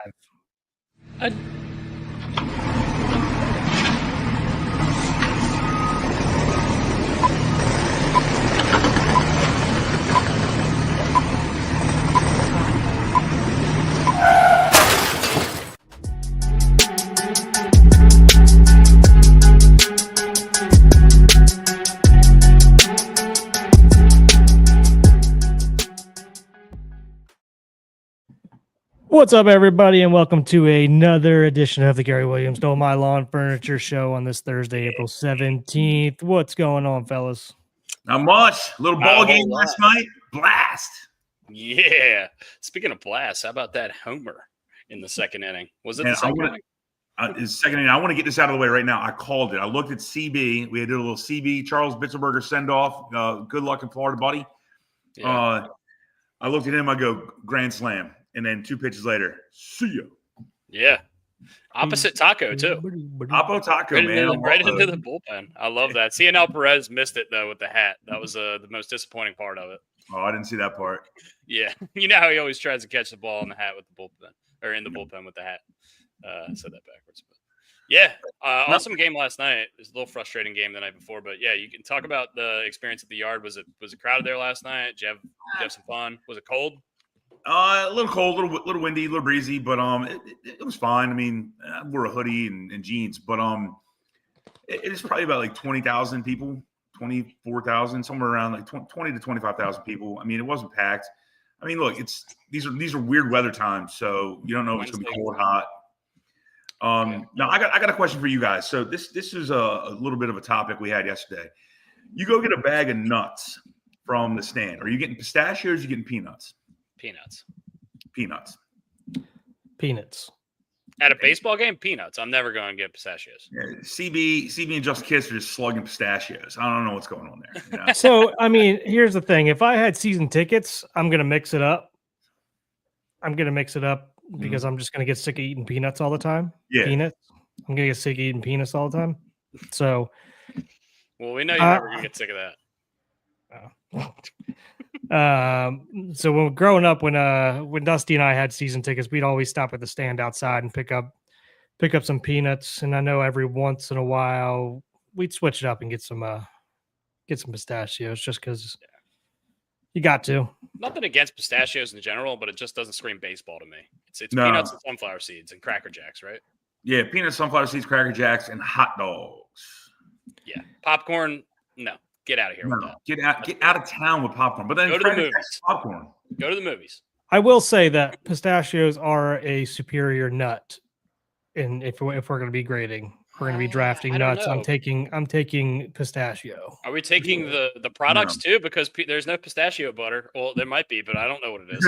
I, What's up, everybody, and welcome to another edition of the Gary Williams Know My Lawn Furniture Show on this Thursday, April 17th. What's going on, fellas? Not much. Little ball game last night. Blast. Yeah. Speaking of blast, how about that homer in the second inning? Was it the second inning? Second inning. I want to get this out of the way right now. I called it. I looked at CB. We did a little CB, Charles Bitzelberger send-off. Good luck in Florida, buddy. Yeah. I looked at him. I go, grand slam. And then 2 pitches later, see ya. Yeah. Opposite Taco, too. Oppo Taco, man. Right into the bullpen. I love that. CNL Perez missed it, though, with the hat. That was the most disappointing part of it. Oh, I didn't see that part. Yeah. You know how he always tries to catch the ball in the hat with the bullpen, or in the bullpen with the hat. I said that backwards. But yeah, awesome game last night. It was a little frustrating game the night before, but yeah, you can talk about the experience at the yard. Was it crowded there last night? Did you have some fun? Was it cold? A little cold, little windy, a little breezy, but it was fine. I mean, I wore a hoodie and jeans, but it is probably about like 20,000 people, 24,000, somewhere around like 20 to 25,000 people. I mean, it wasn't packed. I mean, look, these are weird weather times, so you don't know if it's gonna be cold or hot. Now I got a question for you guys. So this is a little bit of a topic we had yesterday. You go get a bag of nuts from the stand. Are you getting pistachios? Or are you getting peanuts? Peanuts. At a baseball game, peanuts. I'm never going to get pistachios. Yeah, CB and Justin Kiss are just slugging pistachios. I don't know what's going on there. You know? So, I mean, here's the thing. If I had season tickets, I'm going to mix it up. Because I'm just going to get sick of eating peanuts all the time. Yeah. Peanuts. I'm going to get sick of eating peanuts all the time. So. Well, we know you're never going to get sick of that. So when growing up, when Dusty and I had season tickets, we'd always stop at the stand outside and pick up some peanuts. And I know every once in a while we'd switch it up and get some pistachios just because you got to. Nothing against pistachios in general, but it just doesn't scream baseball to me. It's peanuts and sunflower seeds and Cracker Jacks, right? Yeah, peanuts, sunflower seeds, Cracker Jacks, and hot dogs. Yeah, popcorn. No. Get out of here with that. Get out of town with popcorn. But then go to the movies. Popcorn. Go to the movies. I will say that pistachios are a superior nut. And if we're going to be grading, we're going to be drafting nuts. I'm taking pistachio. Are we taking the products too? Because there's no pistachio butter. Well, there might be, but I don't know what it is.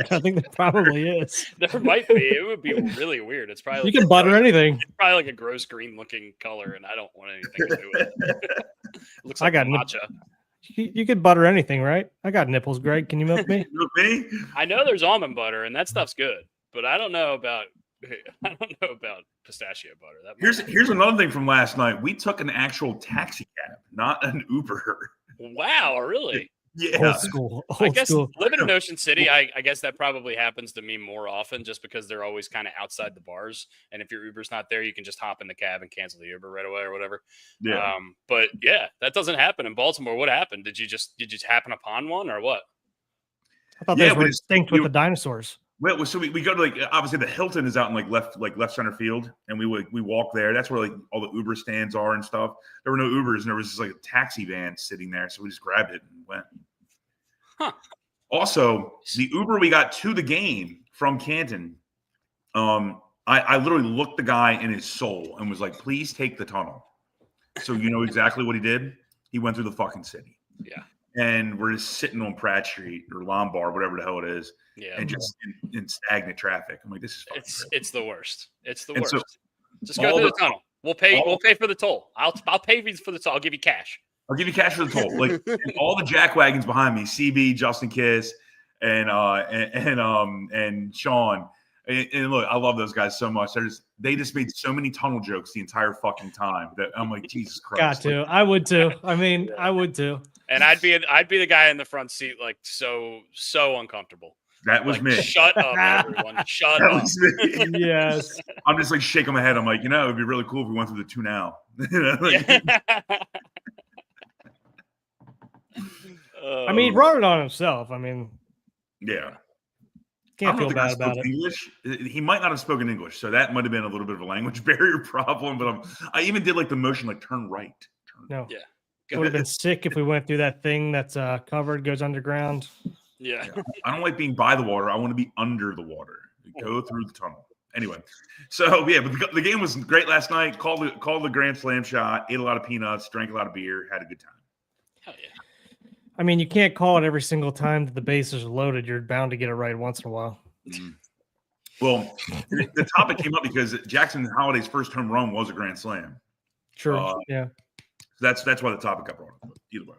I think there probably is. There might be. It would be really weird. It's probably you can butter anything. It's probably like a gross green looking color, and I don't want anything to do with it. Looks like matcha. You could butter anything, right? I got nipples, Greg. Can you milk me? Milk me? I know there's almond butter, and that stuff's good, but I don't know about pistachio butter. Here's another thing from last night. We took an actual taxi cab, not an Uber. Wow, really? Yeah. Old school. Living in Ocean City, I guess that probably happens to me more often just because they're always kind of outside the bars. And if your Uber's not there, you can just hop in the cab and cancel the Uber right away or whatever. Yeah. But yeah, that doesn't happen in Baltimore. What happened? Did you just happen upon one or what? I thought they were extinct with the dinosaurs. Well, so we go to obviously the Hilton is out in left center field, and we walk there. That's where all the Uber stands are and stuff. There were no Ubers, and there was just a taxi van sitting there, so we just grabbed it and went. Huh. Also, the Uber we got to the game from Canton, I literally looked the guy in his soul and was like, "Please take the tunnel." So you know exactly what he did. He went through the fucking city. Yeah. And we're just sitting on Pratt Street or Lombard, whatever the hell it is. Yeah. And just in stagnant traffic. I'm like, this It's is the worst. It's the worst. So, just go through the tunnel. We'll pay for the toll. I'll pay for the toll. I'll give you cash. I'll give you cash for the toll. And all the jack wagons behind me, CB, Justin Kiss, and Sean. And look, I love those guys so much. They just made so many tunnel jokes the entire fucking time that I'm like, Jesus Christ. Got to. I would too. I mean, I would too. And I'd be the guy in the front seat, like so uncomfortable. That was me. Shut up, everyone. Shut That up. was me. Yes. I'm just like shaking my head. I'm like, it'd be really cool if we went through the 2 now. I mean, he brought it on himself. I mean, yeah. can't feel bad about it. English. He might not have spoken English, so that might have been a little bit of a language barrier problem. But I even did like the motion, like turn right. No. Yeah. It would have been sick if we went through that thing that's covered, goes underground. Yeah. I don't like being by the water. I want to be under the water. Go through the tunnel. Anyway, so yeah, but the game was great last night. Called the Grand Slam shot. Ate a lot of peanuts. Drank a lot of beer. Had a good time. Hell yeah. I mean, you can't call it every single time that the bases are loaded. You're bound to get it right once in a while. Mm. Well, the topic came up because Jackson Holliday's first home run was a Grand Slam. True. Yeah. That's why the topic got brought up. Either way.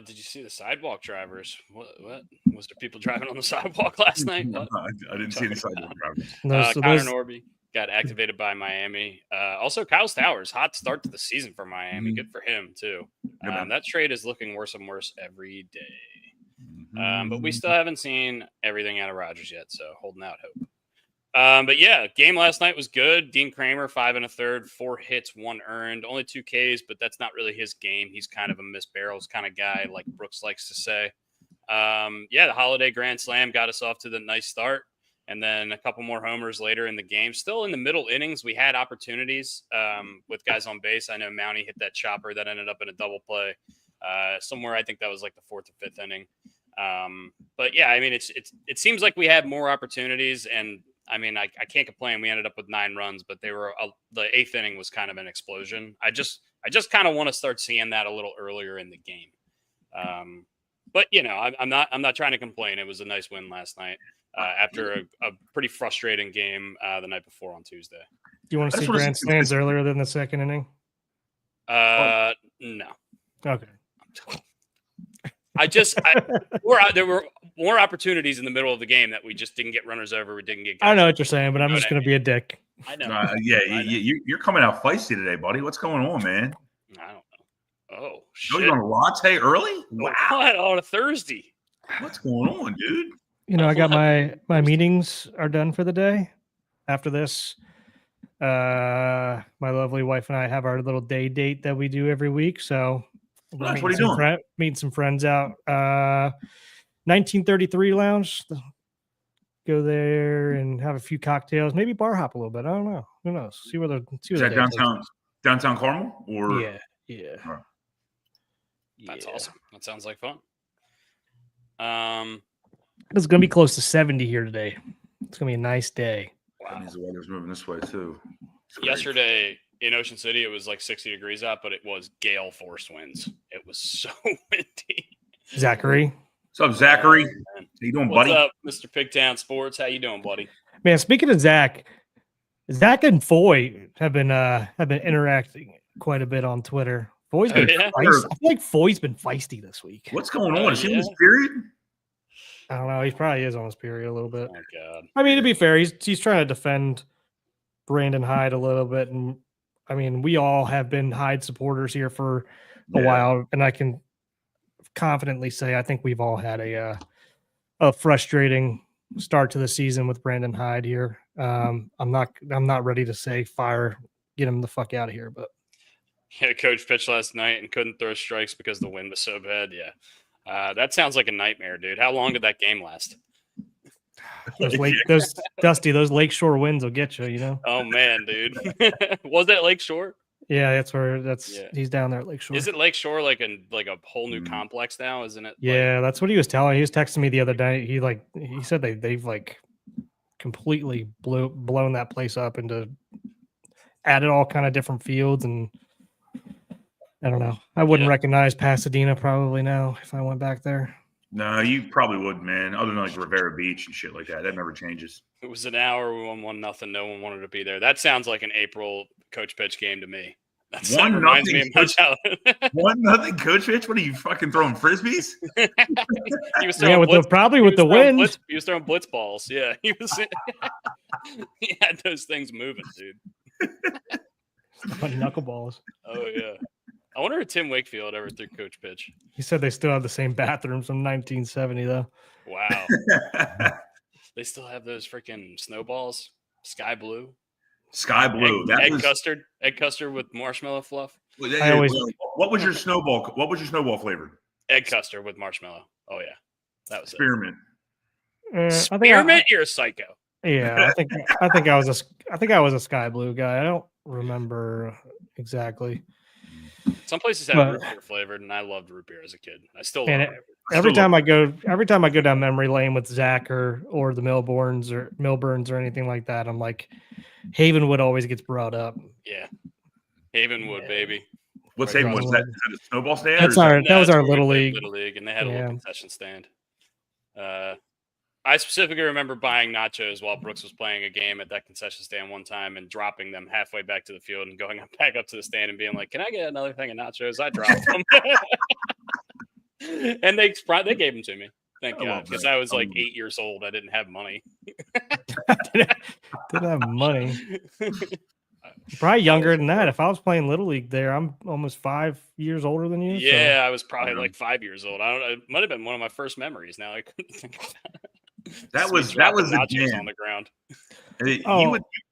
Did you see the sidewalk drivers? What was there people driving on the sidewalk last night? I didn't see any sidewalk drivers. Connor Norby got activated by Miami. Also, Kyle Stowers, hot start to the season for Miami. Good for him too. That trade is looking worse and worse every day. But we still haven't seen everything out of Rodgers yet, so holding out hope. But yeah, game last night was good. Dean Kramer, 5 1/3, 4 hits, 1 earned, only 2 Ks, but that's not really his game. He's kind of a miss barrels kind of guy, like Brooks likes to say. The Holliday Grand Slam got us off to the nice start, and then a couple more homers later in the game. Still in the middle innings, we had opportunities with guys on base. I know Mountie hit that chopper that ended up in a double play somewhere. I think that was like the 4th or 5th inning. But yeah, I mean, it seems like we had more opportunities, and I mean, I can't complain. We ended up with 9 runs, but they were the 8th inning was kind of an explosion. I just kind of want to start seeing that a little earlier in the game. But I'm not trying to complain. It was a nice win last night after a pretty frustrating game the night before on Tuesday. Do you want to see Grand Slams earlier than the 2nd inning? No. Okay. There were more opportunities in the middle of the game that we just didn't get runners over. We didn't get. I know what you're saying, but I'm just going to be a dick. I know. You're coming out feisty today, buddy. What's going on, man? I don't know. Oh shit! You're on a latte early? Wow! What on a Thursday? What's going on, dude? I got my meetings are done for the day. After this, my lovely wife and I have our little day date that we do every week. So. What are you doing? Meeting some friends out. 1933 Lounge. Go there and have a few cocktails. Maybe bar hop a little bit. I don't know. Who knows? See where is that downtown Carmel or yeah. Right. That's awesome. That sounds like fun. It's gonna be close to 70 here today. It's gonna be a nice day. Wow. That means the weather's moving this way too. Yesterday in Ocean City, it was like 60 degrees out, but it was gale force winds. It was so windy. Zachary. What's up, Zachary? How you doing, buddy? What's up, Mr. Pigtown Sports? How you doing, buddy? Man, speaking of Zach and Foy have been interacting quite a bit on Twitter. Foy's been feisty. I feel like Foy's been feisty this week. What's going on? Is he in his period? I don't know. He probably is on his period a little bit. Oh God. I mean, to be fair, he's trying to defend Brandon Hyde a little bit, and I mean, we all have been Hyde supporters here for a while, and I can confidently say I think we've all had a frustrating start to the season with Brandon Hyde here. I'm not ready to say get him the fuck out of here, but yeah, coach pitched last night and couldn't throw strikes because the wind was so bad. Yeah, that sounds like a nightmare, dude. How long did that game last? Those Lakeshore winds will get you, Oh man, dude. Was that Lakeshore? Yeah, he's down there at Lakeshore. Is it Lakeshore like a whole new complex now, isn't it? Yeah, that's what he was telling. He was texting me the other day. He said they've like completely blown that place up into added all kind of different fields, and I don't know. I wouldn't recognize Pasadena probably now if I went back there. No, you probably would, man. Other than like Rivera Beach and shit like that. That never changes. It was an hour. We won 1-0. No one wanted to be there. That sounds like an April coach pitch game to me. That reminds me of my childhood. 1-0 coach pitch? What are you fucking throwing frisbees? He was throwing with the wind. He was throwing blitz balls. Yeah, he was. He had those things moving, dude. Knuckleballs. Oh yeah. I wonder if Tim Wakefield ever threw coach pitch. He said they still have the same bathrooms from 1970, though. Wow. They still have those freaking snowballs, sky blue. Sky blue. Egg custard with marshmallow fluff. What was your snowball? What was your snowball flavored? Egg custard with marshmallow. Oh yeah, that was Spearmint. Spearmint, you're a psycho. Yeah, I think I was a sky blue guy. I don't remember exactly. Some places have root beer flavored, and I loved root beer as a kid. I still love it. Every time I go down memory lane with Zach or the Milburns or anything like that, I'm like, Havenwood always gets brought up. Yeah, Havenwood, baby. What's Havenwood? Is that a snowball stand? That was our little league. Little league, and they had a little concession stand. I specifically remember buying nachos while Brooks was playing a game at that concession stand one time and dropping them halfway back to the field and going back up to the stand and being like, "Can I get another thing of nachos?" I dropped them, and they gave them to me. Thank God, because I was like 8 years old. I didn't have money. Didn't have money. Probably younger than that. If I was playing Little League there, I'm almost 5 years older than you. Yeah, so. I was probably like 5 years old. I don't know. It might have been one of my first memories. Now I couldn't think of that. That was the jam on the ground.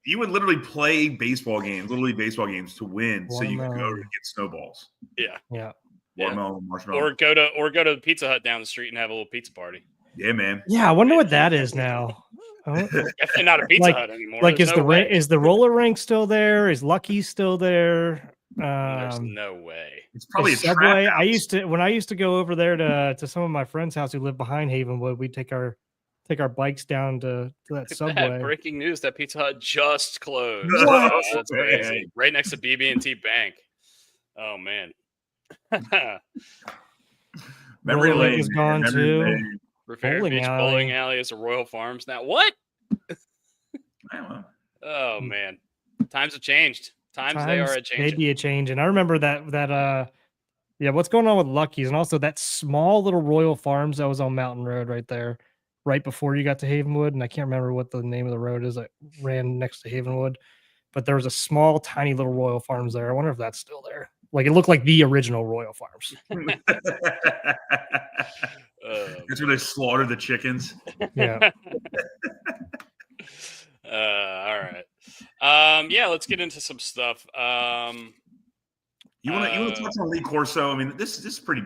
You would literally play baseball games, Little League baseball games, to win, so you could go to get snowballs. Yeah. Watermelon, marshmallow. Or go to the Pizza Hut down the street and have a little pizza party. Yeah, man. Yeah, I wonder what that is now. Definitely not a Pizza Hut anymore. Like, is the roller rink still there? Is Lucky still there? There's no way. It's probably a Subway. When I used to go over there to some of my friends' house who lived behind Havenwood, we'd take our bikes down to that Subway. Breaking news that Pizza Hut just closed. What? Oh, that's crazy. Right next to BB&T Bank. Oh man. Memory Lane is gone too. Rivera Beach Bowling Alley is a Royal Farms now. What? Oh man, times have changed. Times they are a change. Maybe a change. And I remember that what's going on with Lucky's, and also that small little Royal Farms that was on Mountain Road right there, right before you got to Havenwood. And I can't remember what the name of the road is that ran next to Havenwood, but there was a small, tiny little Royal Farms there. I wonder if that's still there. Like, it looked like the original Royal Farms. That's where they slaughter the chickens. Yeah. All right. Let's get into some stuff. You want to touch on Lee Corso? I mean, this is pretty.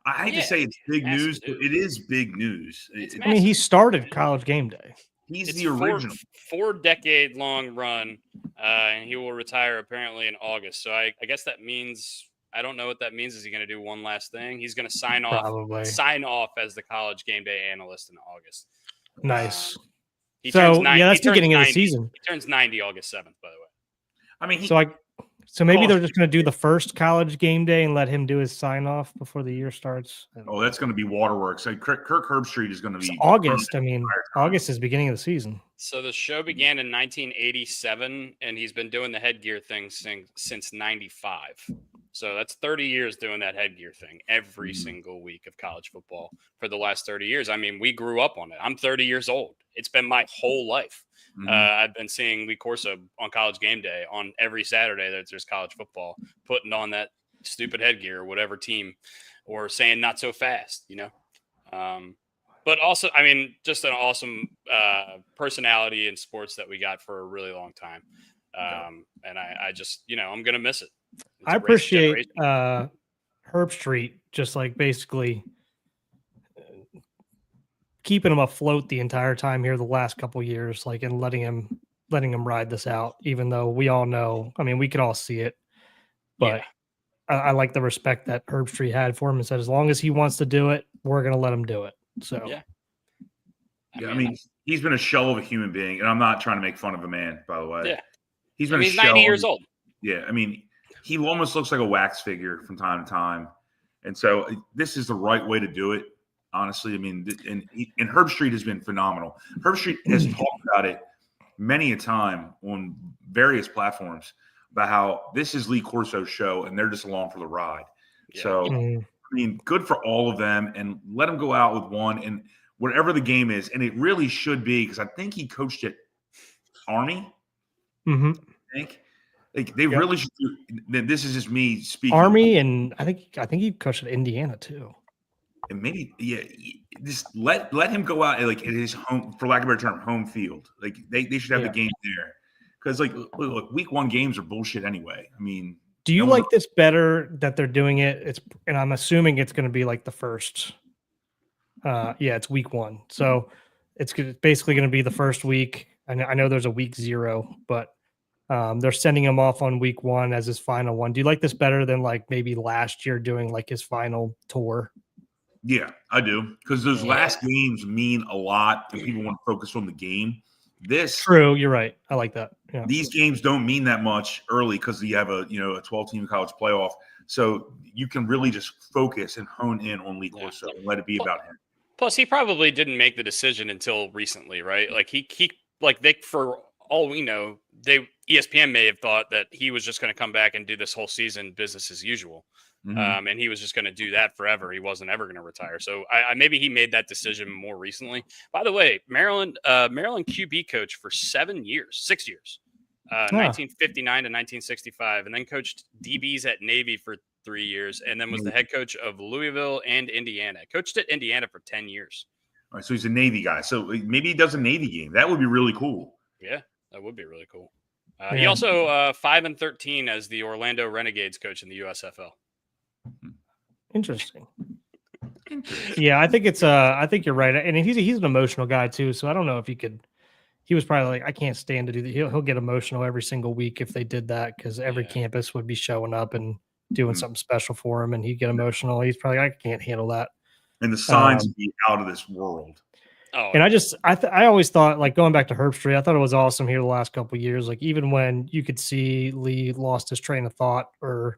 I hate to say it's big news, but it is big news. I mean, he started College Game Day. He's the original. 4-decade-long run, and he will retire apparently in August. So I guess that means, I don't know what that means. Is he going to do one last thing? He's going to sign off as the College Game Day analyst in August. Nice. That's beginning of the season. He turns 90 August 7th, by the way. I mean, so maybe they're just going to do the first College Game Day and let him do his sign off before the year starts. Oh, that's going to be waterworks. Like Kirk Herbstreit is going to be August. I mean, August is the beginning of the season. So the show began in 1987, and he's been doing the headgear thing since 95. So that's 30 years doing that headgear thing every single week of college football for the last 30 years. I mean, we grew up on it. I'm 30 years old. It's been my whole life. I've been seeing Lee Corso on College Game Day on every Saturday that there's college football, putting on that stupid headgear, whatever team, or saying not so fast, you know. But also, I mean, just an awesome personality in sports that we got for a really long time. And I just, I'm going to miss it. I appreciate Herbstreit just like basically keeping him afloat the entire time here the last couple of years, like, and letting him ride this out, even though we all know, I mean, we could all see it, but I like the respect that Herbstreit had for him and said, as long as he wants to do it, we're going to let him do it. So, I mean, he's been a shell of a human being, and I'm not trying to make fun of a man, by the way. Yeah. He's 90 years old. Yeah. I mean, he almost looks like a wax figure from time to time. And so this is the right way to do it. Honestly, I mean, and Herbstreit has been phenomenal. Herbstreit has talked about it many a time on various platforms about how this is Lee Corso's show and they're just along for the ride. Yeah. So, I mean, good for all of them, and let them go out with one and whatever the game is. And it really should be, because I think he coached at Army. I think Like they really should do. This is just me speaking. Army, and I think he coached at Indiana too. And maybe just let him go out like at his home, for lack of a better term, home field. Like they should have the game there, because like look, week 1 games are bullshit anyway. I mean, do you like this better that they're doing it? And I'm assuming it's going to be like the first. It's week 1, so it's basically going to be the first week. I know there's a week 0, but they're sending him off on week 1 as his final one. Do you like this better than like maybe last year doing like his final tour? Yeah, I do, because those last games mean a lot, and people want to focus on the game. True, you're right. I like that. Yeah. These games don't mean that much early because you have a 12-team college playoff, so you can really just focus and hone in on Lee Corso and let it be about him. Plus, he probably didn't make the decision until recently, right? Like for all we know, ESPN may have thought that he was just going to come back and do this whole season business as usual. Mm-hmm. And he was just going to do that forever. He wasn't ever going to retire. So maybe he made that decision more recently. By the way, Maryland QB coach for 6 years, 1959 to 1965, and then coached DBs at Navy for 3 years, and then was the head coach of Louisville and Indiana. Coached at Indiana for 10 years. All right, so he's a Navy guy. So maybe he does a Navy game. That would be really cool. Yeah, that would be really cool. He also 5-13 as the Orlando Renegades coach in the USFL. Interesting. Yeah, I think I think you're right, and he's an emotional guy too. So I don't know if he was probably like, I can't stand to do that. He'll get emotional every single week if they did that, because every campus would be showing up and doing something special for him, and he'd get emotional. He's probably, I can't handle that. And the signs would be out of this world. Oh, and I always thought, like, going back to Herb Street, I thought it was awesome here the last couple of years. Like, even when you could see Lee lost his train of thought or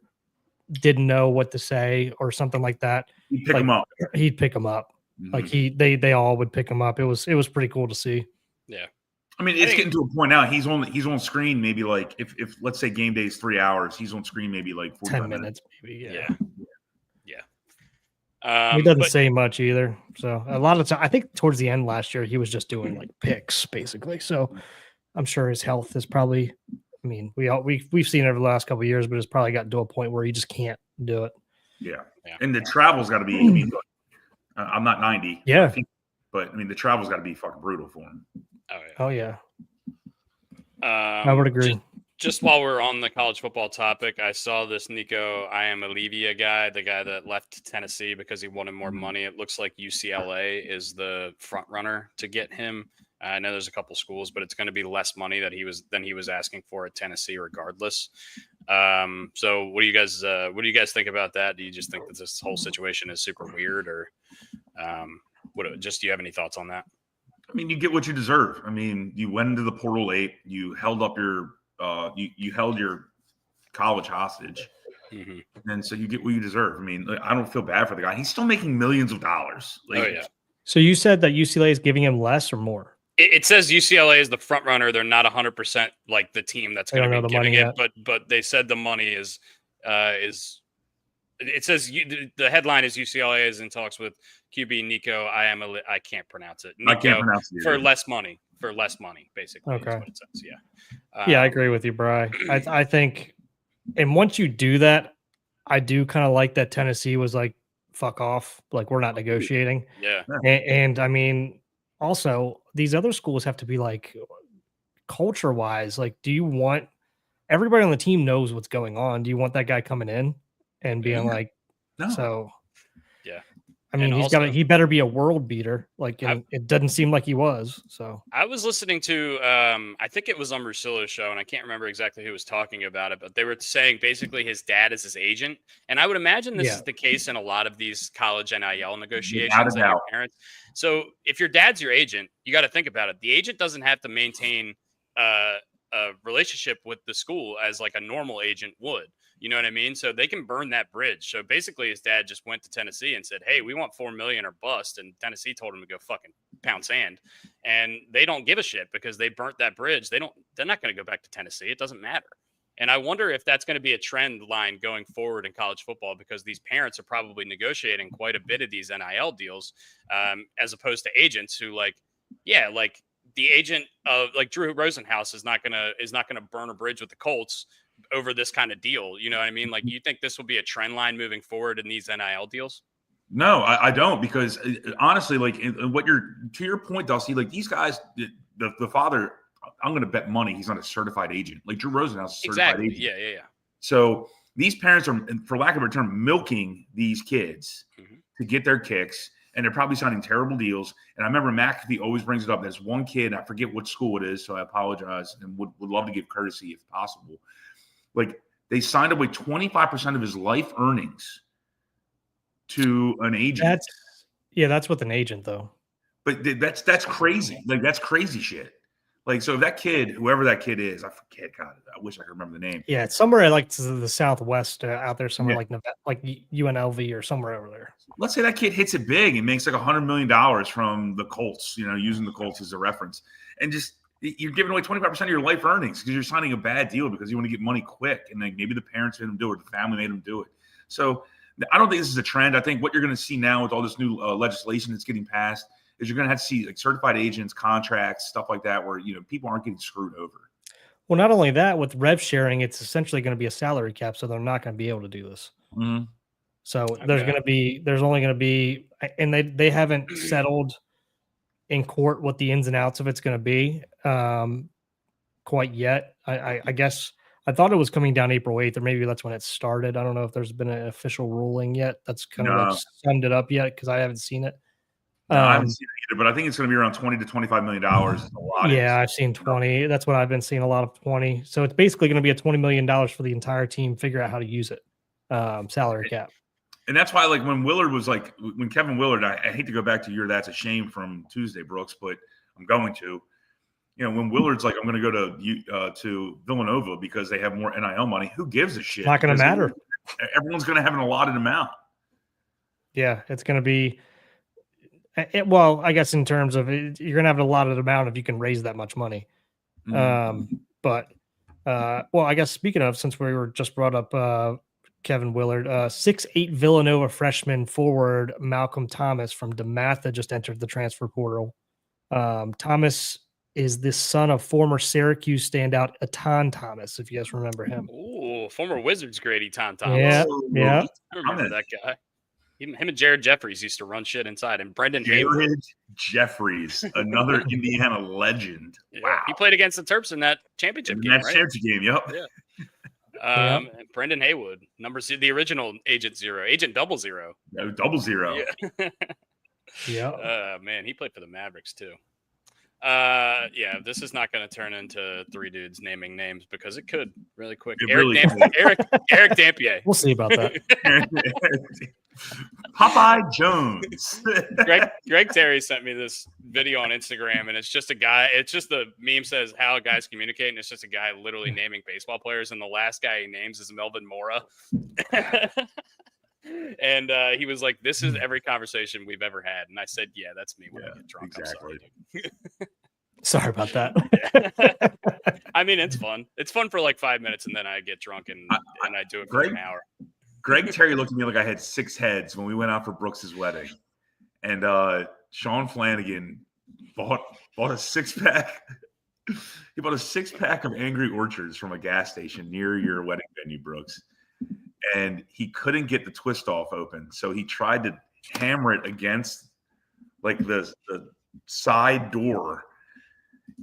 didn't know what to say or something like that, He'd pick him up. He'd pick him up. Mm-hmm. Like they all would pick him up. It was pretty cool to see. Yeah. I mean, it's getting to a point now. He's on screen maybe like if let's say game day is 3 hours, he's on screen maybe like 10 minutes maybe. Yeah. He doesn't say much either. So a lot of time, I think towards the end last year, he was just doing like picks basically. So I'm sure his health is probably, I mean, we've seen it over the last couple of years, but it's probably gotten to a point where he just can't do it. Yeah. And the travel's got to be, I mean, look, I'm not 90. Yeah. But I mean, the travel's got to be fucking brutal for him. Oh yeah. I would agree. Just while we're on the college football topic, I saw this Nico Iamaleava guy, the guy that left Tennessee because he wanted more money. It looks like UCLA is the front runner to get him. I know there's a couple schools, but it's going to be less money than he was asking for at Tennessee, regardless. So what do you guys think about that? Do you just think that this whole situation is super weird, or do you have any thoughts on that? I mean, you get what you deserve. I mean, you went into the portal late. You held up your you held your college hostage, and so you get what you deserve. I mean, I don't feel bad for the guy. He's still making millions of dollars. So you said that UCLA is giving him less or more? It says UCLA is the front runner. They're not 100% like the team that's going to be giving it, but they said the money is. It says the headline is UCLA is in talks with QB Nico Iamaleava. I can't pronounce it. Nico, I can't pronounce it for less money. For less money, basically. Okay. Is what it says. Yeah. Yeah, I agree with you, Bri. I think, and once you do that, I do kind of like that Tennessee was like, fuck off. Like, we're not negotiating. Yeah. And I mean, also, these other schools have to be like, culture wise, like, do you want everybody on the team knows what's going on? Do you want that guy coming in and being like, no. So, yeah. I mean, he better be a world beater. Like, it doesn't seem like he was. So I was listening to, I think it was on Russillo's show, and I can't remember exactly who was talking about it, but they were saying basically his dad is his agent. And I would imagine this is the case in a lot of these college NIL negotiations and your parents. So if your dad's your agent, you got to think about it. The agent doesn't have to maintain a relationship with the school as like a normal agent would. You know what I mean? So they can burn that bridge. So basically his dad just went to Tennessee and said, hey, we want $4 million or bust. And Tennessee told him to go fucking pound sand. And they don't give a shit because they burnt that bridge. They're not going to go back to Tennessee. It doesn't matter. And I wonder if that's going to be a trend line going forward in college football, because these parents are probably negotiating quite a bit of these NIL deals as opposed to agents who like the agent of like Drew Rosenhaus is not going to burn a bridge with the Colts over this kind of deal. You know what I mean? Like, you think this will be a trend line moving forward in these NIL deals? No, I don't, because honestly, like to your point, Dusty, like these guys, the father, I'm going to bet money he's not a certified agent. Like Drew Rosenhaus is a certified agent. Yeah. So these parents are, for lack of a term, milking these kids to get their kicks, and they're probably signing terrible deals. And I remember McAfee always brings it up. There's one kid, I forget what school it is, so I apologize, and would love to give courtesy if possible. Like, they signed away 25% of his life earnings to an agent. That's with an agent, though. But that's crazy. Like, that's crazy shit. Like, so if that kid, whoever that kid is, I forget. God, I wish I could remember the name. Yeah, it's somewhere like to the Southwest, out there somewhere, like Nevada, like UNLV or somewhere over there. Let's say that kid hits it big and makes like $100 million from the Colts, using the Colts as a reference, and just you're giving away 25% of your life earnings because you're signing a bad deal because you want to get money quick, and like maybe the parents made him do it, the family made him do it. So I don't think this is a trend. I think what you're going to see now with all this new legislation that's getting passed is you're going to have to see like certified agents, contracts, stuff like that, where people aren't getting screwed over. Well, not only that, with rev sharing, it's essentially going to be a salary cap, so they're not going to be able to do this. Mm-hmm. So there's only going to be, and they haven't settled in court what the ins and outs of it's going to be quite yet. I guess I thought it was coming down April 8th, or maybe that's when it started. I don't know if there's been an official ruling yet that's kind of like summed it up yet, because I haven't seen it. No, I haven't seen it either, but I think it's going to be around $20 to $25 million. A lot. Yeah, I've seen 20. That's what I've been seeing, a lot of 20. So it's basically going to be a $20 million for the entire team. Figure out how to use it. Salary cap. And that's why, like, when Kevin Willard, I hate to go back to your "that's a shame" from Tuesday, Brooks, but I'm going to. When Willard's like, I'm going to go to Villanova because they have more NIL money. Who gives a shit? It's not going to matter. Everyone's going to have an allotted amount. Yeah, it's going to be. Well, I guess in terms of it, you're going to have a allotted amount if you can raise that much money. But I guess speaking of, since we were just brought up Kevin Willard, 6'8" Villanova freshman forward Malcolm Thomas from DeMatha just entered the transfer portal. Thomas is the son of former Syracuse standout Etan Thomas, if you guys remember him. Oh, former Wizards great Etan Thomas. Yeah. I remember that guy. Him and Jared Jeffries used to run shit inside, and Brendan Hayward. Jared Jeffries, another Indiana legend. Yeah. Wow. He played against the Terps in that championship game, right? Championship game, yep. Yeah. Brendan Haywood, the original Agent 0, Agent 00. No, 00. Yeah. Yeah. Man, he played for the Mavericks too. This is not going to turn into three dudes naming names, because it could really quick. Eric Dampier. We'll see about that. Popeye Jones. Greg Terry sent me this video on Instagram, and it's just a guy. It's just the meme says how guys communicate, and it's just a guy literally naming baseball players, and the last guy he names is Melvin Mora. And he was like, "This is every conversation we've ever had." And I said, "Yeah, that's me when I get drunk." Exactly. Sorry about that. I mean, it's fun. It's fun for like 5 minutes, and then I get drunk and I do it for an hour. Greg Terry looked at me like I had 6 heads when we went out for Brooks's wedding, and Sean Flanagan bought a 6-pack. He bought a 6-pack of Angry Orchards from a gas station near your wedding venue, Brooks, and he couldn't get the twist off open, so he tried to hammer it against like the side door,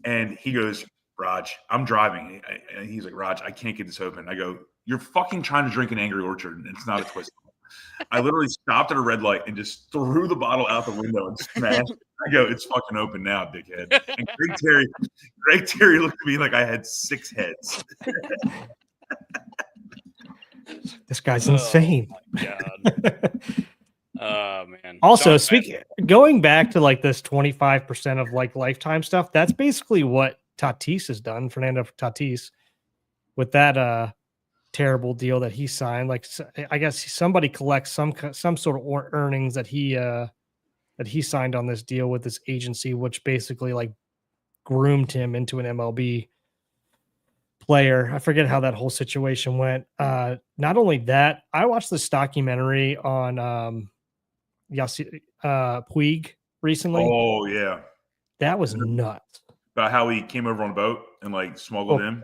and he goes, "Raj, I'm driving," and he's like, "Raj, I can't get this open." I go, "You're fucking trying to drink an Angry Orchard, and it's not a twist." I literally stopped at a red light and just threw the bottle out the window and smashed it. I go, "It's fucking open now, dickhead." And Greg Terry looked at me like I had 6 heads. This guy's insane. Oh my God. Oh man. Also, going back to like this 25% of like lifetime stuff, that's basically what Tatis has done, Fernando Tatis, with that terrible deal that he signed. Like, I guess somebody collects some sort of earnings that he signed on this deal with this agency, which basically like groomed him into an MLB player. I forget how that whole situation went. Not only that, I watched this documentary on Puig recently. Oh yeah, that was nuts. About how he came over on a boat and like smuggled in.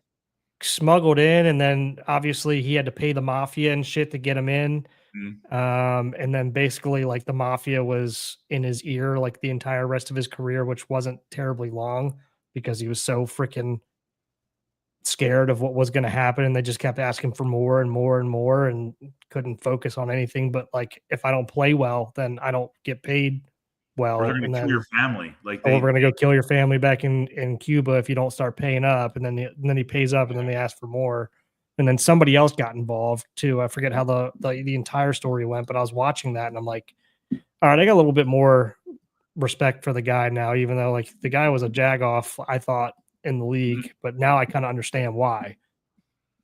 smuggled in, and then obviously he had to pay the mafia and shit to get him in. And then basically like the mafia was in his ear like the entire rest of his career, which wasn't terribly long because he was so freaking scared of what was going to happen, and they just kept asking for more and more and more and couldn't focus on anything but like, if I don't play well, then I don't get paid well, Or they're and going to then kill your family. Like we're going to go kill your family back in Cuba if you don't start paying up. And then he pays up, and then they ask for more. And then somebody else got involved too. I forget how the entire story went, but I was watching that and I'm like, all right, I got a little bit more respect for the guy now, even though like the guy was a jagoff, I thought, in the league, but now I kind of understand why.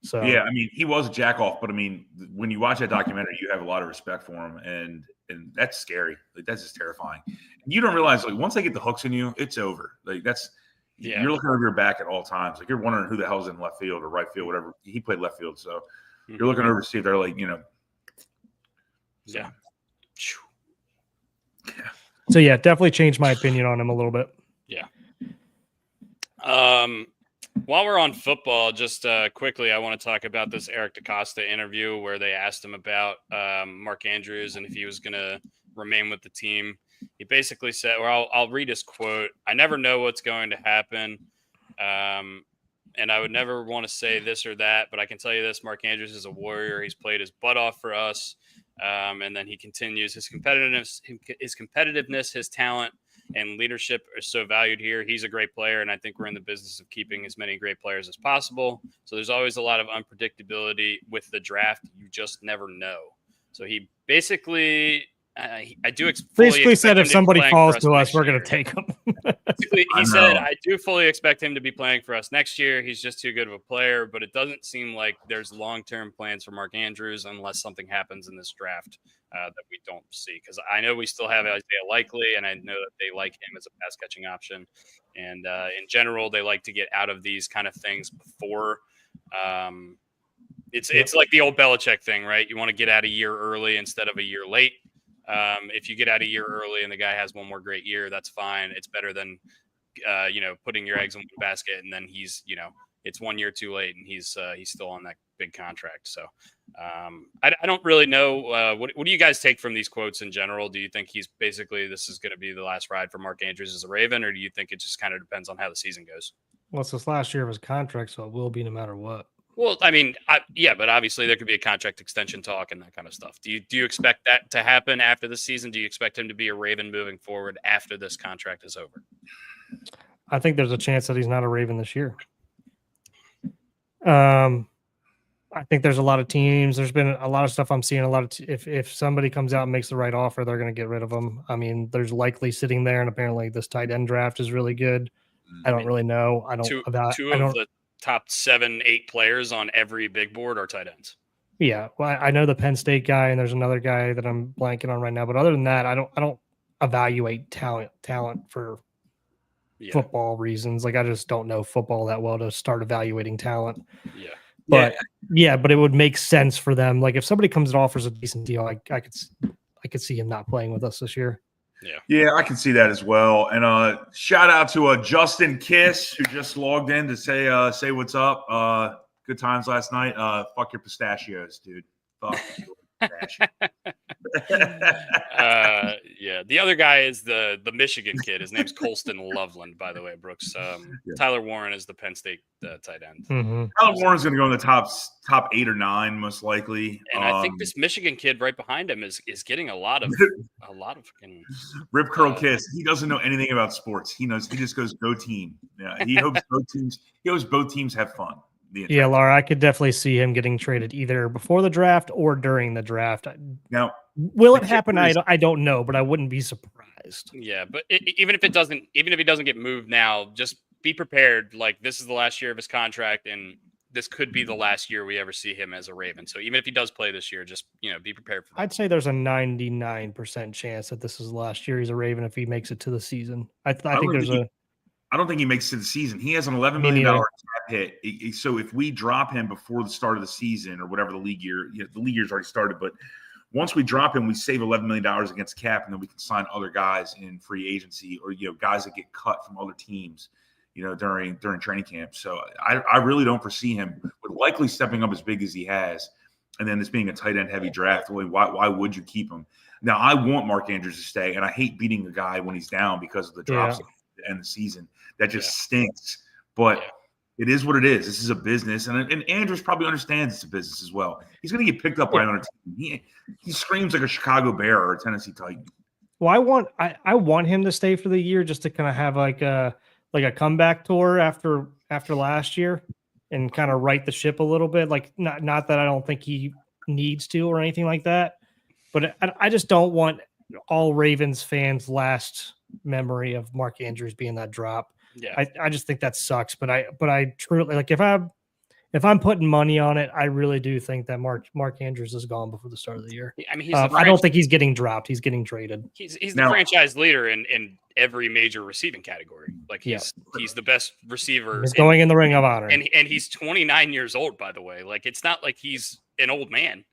So yeah, I mean, he was a jack off, but I mean, when you watch that documentary, you have a lot of respect for him, and that's scary. Like that's just terrifying. And you don't realize like once they get the hooks in you, it's over. Like you're looking over your back at all times. Like you're wondering who the hell's in left field or right field, whatever. He played left field, so you're looking over to see if they're like, So. Yeah. So yeah, definitely changed my opinion on him a little bit. Yeah. While we're on football, just quickly, I want to talk about this Eric DaCosta interview where they asked him about Mark Andrews and if he was going to remain with the team. He basically said, or I'll read his quote. I never know what's going to happen. And I would never want to say this or that, but I can tell you this, Mark Andrews is a warrior. He's played his butt off for us. And then he continues his competitiveness, his talent, and leadership are so valued here. He's a great player, and I think we're in the business of keeping as many great players as possible. So there's always a lot of unpredictability with the draft. You just never know. So he basically, basically said if somebody falls to us, we're going to take him. He said, I do fully expect him to be playing for us next year. He's just too good of a player, but it doesn't seem like there's long-term plans for Mark Andrews unless something happens in this draft that we don't see. Because I know we still have Isaiah Likely, and I know that they like him as a pass-catching option. And in general, they like to get out of these kind of things before. It's like the old Belichick thing, right? You want to get out a year early instead of a year late. If you get out a year early and the guy has one more great year, that's fine. It's better than, putting your eggs in one basket and then he's, it's 1 year too late and he's still on that big contract. So I don't really know. What do you guys take from these quotes in general? Do you think this is going to be the last ride for Mark Andrews as a Raven, or do you think it just kind of depends on how the season goes? Well, it's this last year of his contract, so it will be no matter what. Well, I mean, but obviously there could be a contract extension talk and that kind of stuff. Do you expect that to happen after the season? Do you expect him to be a Raven moving forward after this contract is over? I think there's a chance that he's not a Raven this year. I think there's a lot of teams. There's been a lot of stuff I'm seeing. If somebody comes out and makes the right offer, they're going to get rid of him. I mean, there's Likely sitting there, and apparently this tight end draft is really good. I don't really know. Two of the top 7-8 players on every big board are tight ends. Yeah, well, I know the Penn State guy, and there's another guy that I'm blanking on right now. But other than that, I don't evaluate talent for football reasons. Like I just don't know football that well to start evaluating talent. Yeah. But it would make sense for them. Like if somebody comes and offers a decent deal, I could see him not playing with us this year. Yeah, I can see that as well. And shout out to Justin Kiss, who just logged in to say what's up. Good times last night. Fuck your pistachios, dude. Fuck your pistachios. The other guy is the Michigan kid. His name's Colston Loveland, by the way, Brooks. Tyler Warren is the Penn State tight end. Mm-hmm. Tyler Warren's going to go in the top 8 or 9 most likely. And I think this Michigan kid right behind him is getting a lot of fucking Rip Curl Kiss. He doesn't know anything about sports. He just goes go team. Yeah, he hopes both teams have fun. Yeah, Laura, I could definitely see him getting traded either before the draft or during the draft. Now, will it happen? I don't know, but I wouldn't be surprised. Yeah, but even if he doesn't get moved now, just be prepared. Like this is the last year of his contract, and this could be the last year we ever see him as a Raven. So even if he does play this year, just be prepared for that. I'd say there's a 99% chance that this is the last year he's a Raven if he makes it to the season. I don't think he makes it to the season. He has an $11 million cap hit. So if we drop him before the start of the season or whatever the league year's already started, but once we drop him, we save $11 million against cap, and then we can sign other guys in free agency or guys that get cut from other teams. during training camp. So I really don't foresee him with likely stepping up as big as he has. And then this being a tight end heavy draft, why would you keep him? Now, I want Mark Andrews to stay, and I hate beating a guy when he's down because of the drops at the end of the season. That just stinks. But it is what it is. This is a business, and Andrews probably understands it's a business as well. He's going to get picked up by another team. He screams like a Chicago Bear or a Tennessee Titan. Well, I want him to stay for the year just to kind of have like a comeback tour after last year and kind of right the ship a little bit. Like not that I don't think he needs to or anything like that, but I just don't want all Ravens fans' last memory of Mark Andrews being that drop. Yeah, I just think that sucks. But I truly, like, if I'm putting money on it, I really do think that Mark Andrews is gone before the start of the year. I mean, I don't think he's getting dropped. He's getting traded. He's the franchise leader in every major receiving category. Like he's the best receiver. He's going in the Ring of Honor. And he's 29 years old, by the way. Like, it's not like he's an old man.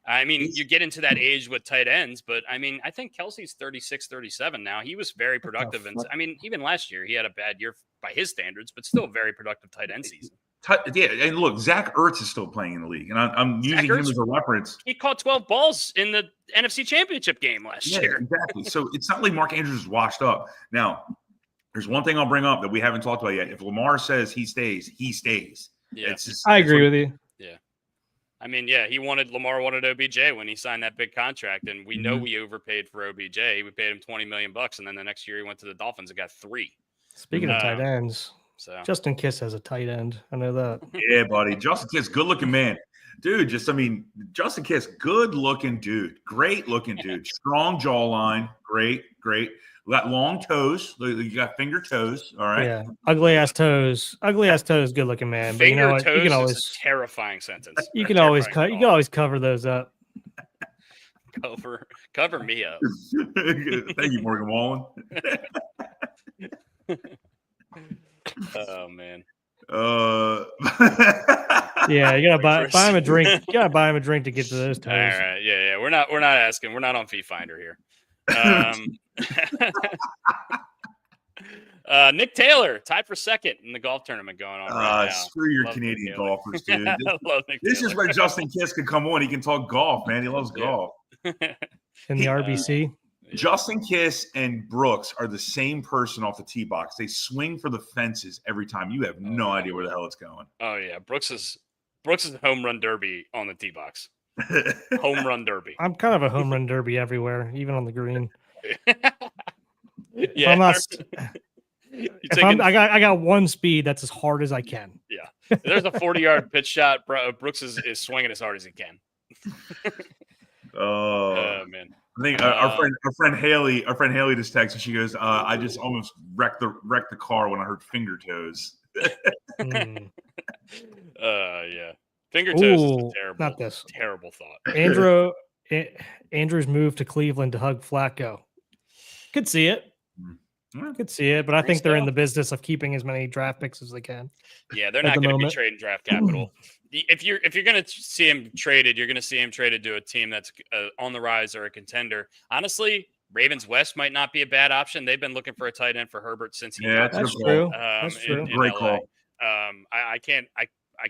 I mean, you get into that age with tight ends, but I mean, I think Kelsey's 36, 37 now. He was very productive. And I mean, even last year, he had a bad year by his standards, but still a very productive tight end season. Yeah, and look, Zach Ertz is still playing in the league, and I'm using him as a reference. He caught 12 balls in the NFC Championship game last year. Exactly. So it's not like Mark Andrews is washed up. Now, there's one thing I'll bring up that we haven't talked about yet. If Lamar says he stays, he stays. Yeah, I agree with you. Yeah. I mean, Lamar wanted OBJ when he signed that big contract, and we know we overpaid for OBJ. We paid him $20 million, and then the next year he went to the Dolphins and got 3. Speaking of tight ends, so Justin Kiss has a tight end. I know that. Yeah, buddy. Justin Kiss, good-looking man. Dude, Justin Kiss, good-looking dude. Great-looking dude. Strong jawline. Great. Got long toes. You got finger toes. All right. Yeah. Ugly ass toes. Good looking man. But finger toes you can always, is a terrifying sentence. You can always cover those up. Cover me up. Thank you, Morgan Wallen. Oh man. Yeah, you gotta buy him a drink. You gotta buy him a drink to get to those toes. All right. Yeah. We're not asking. We're not on Fee Finder here. Nick Taylor tied for second in the golf tournament going on right now. Screw your Canadian golfers, dude. This is where Justin Kiss could come on. He can talk golf, man. He loves golf. In the RBC. Justin Kiss and Brooks are the same person off the tee box. They swing for the fences every time. You have no idea where the hell it's going. Oh yeah, Brooks is home run derby on the tee box. Home run derby. I'm kind of a home run derby everywhere, even on the green. Yeah. I got one speed that's as hard as I can. Yeah. If there's a 40-yard pitch shot, Brooks is swinging as hard as he can. Oh man. I think our friend Haley just texted. She goes, "I just almost wrecked the car when I heard finger toes." Yeah, finger toes is a terrible thought. Andrew's moved to Cleveland to hug Flacco. Could see it. But I think they're in the business of keeping as many draft picks as they can. Yeah, they're not going to be trading draft capital. If you're going to see him traded, you're going to see him traded to a team that's on the rise or a contender. Honestly, Ravens West might not be a bad option. They've been looking for a tight end for Herbert since he that's true. That's true. Great call. I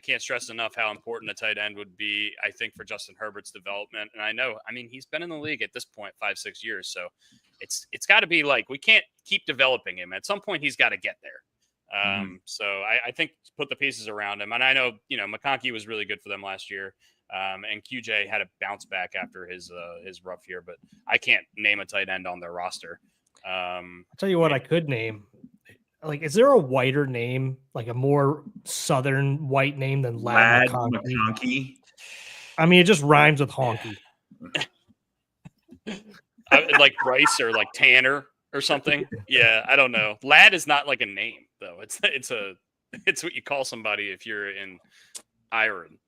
can't stress enough how important a tight end would be, I think, for Justin Herbert's development. And he's been in the league at this point 5-6 years, so it's got to be like we can't keep developing him. At some point, he's got to get there. So I think put the pieces around him. And I know, McConkey was really good for them last year. And QJ had a bounce back after his rough year, but I can't name a tight end on their roster. I'll tell you what I could name. Like, is there a whiter name, like a more southern white name than Lad McConkey? I mean, it just rhymes with honky. Like Bryce or like Tanner or something. Yeah, I don't know. Lad is not like a name though. It's what you call somebody if you're in Ireland.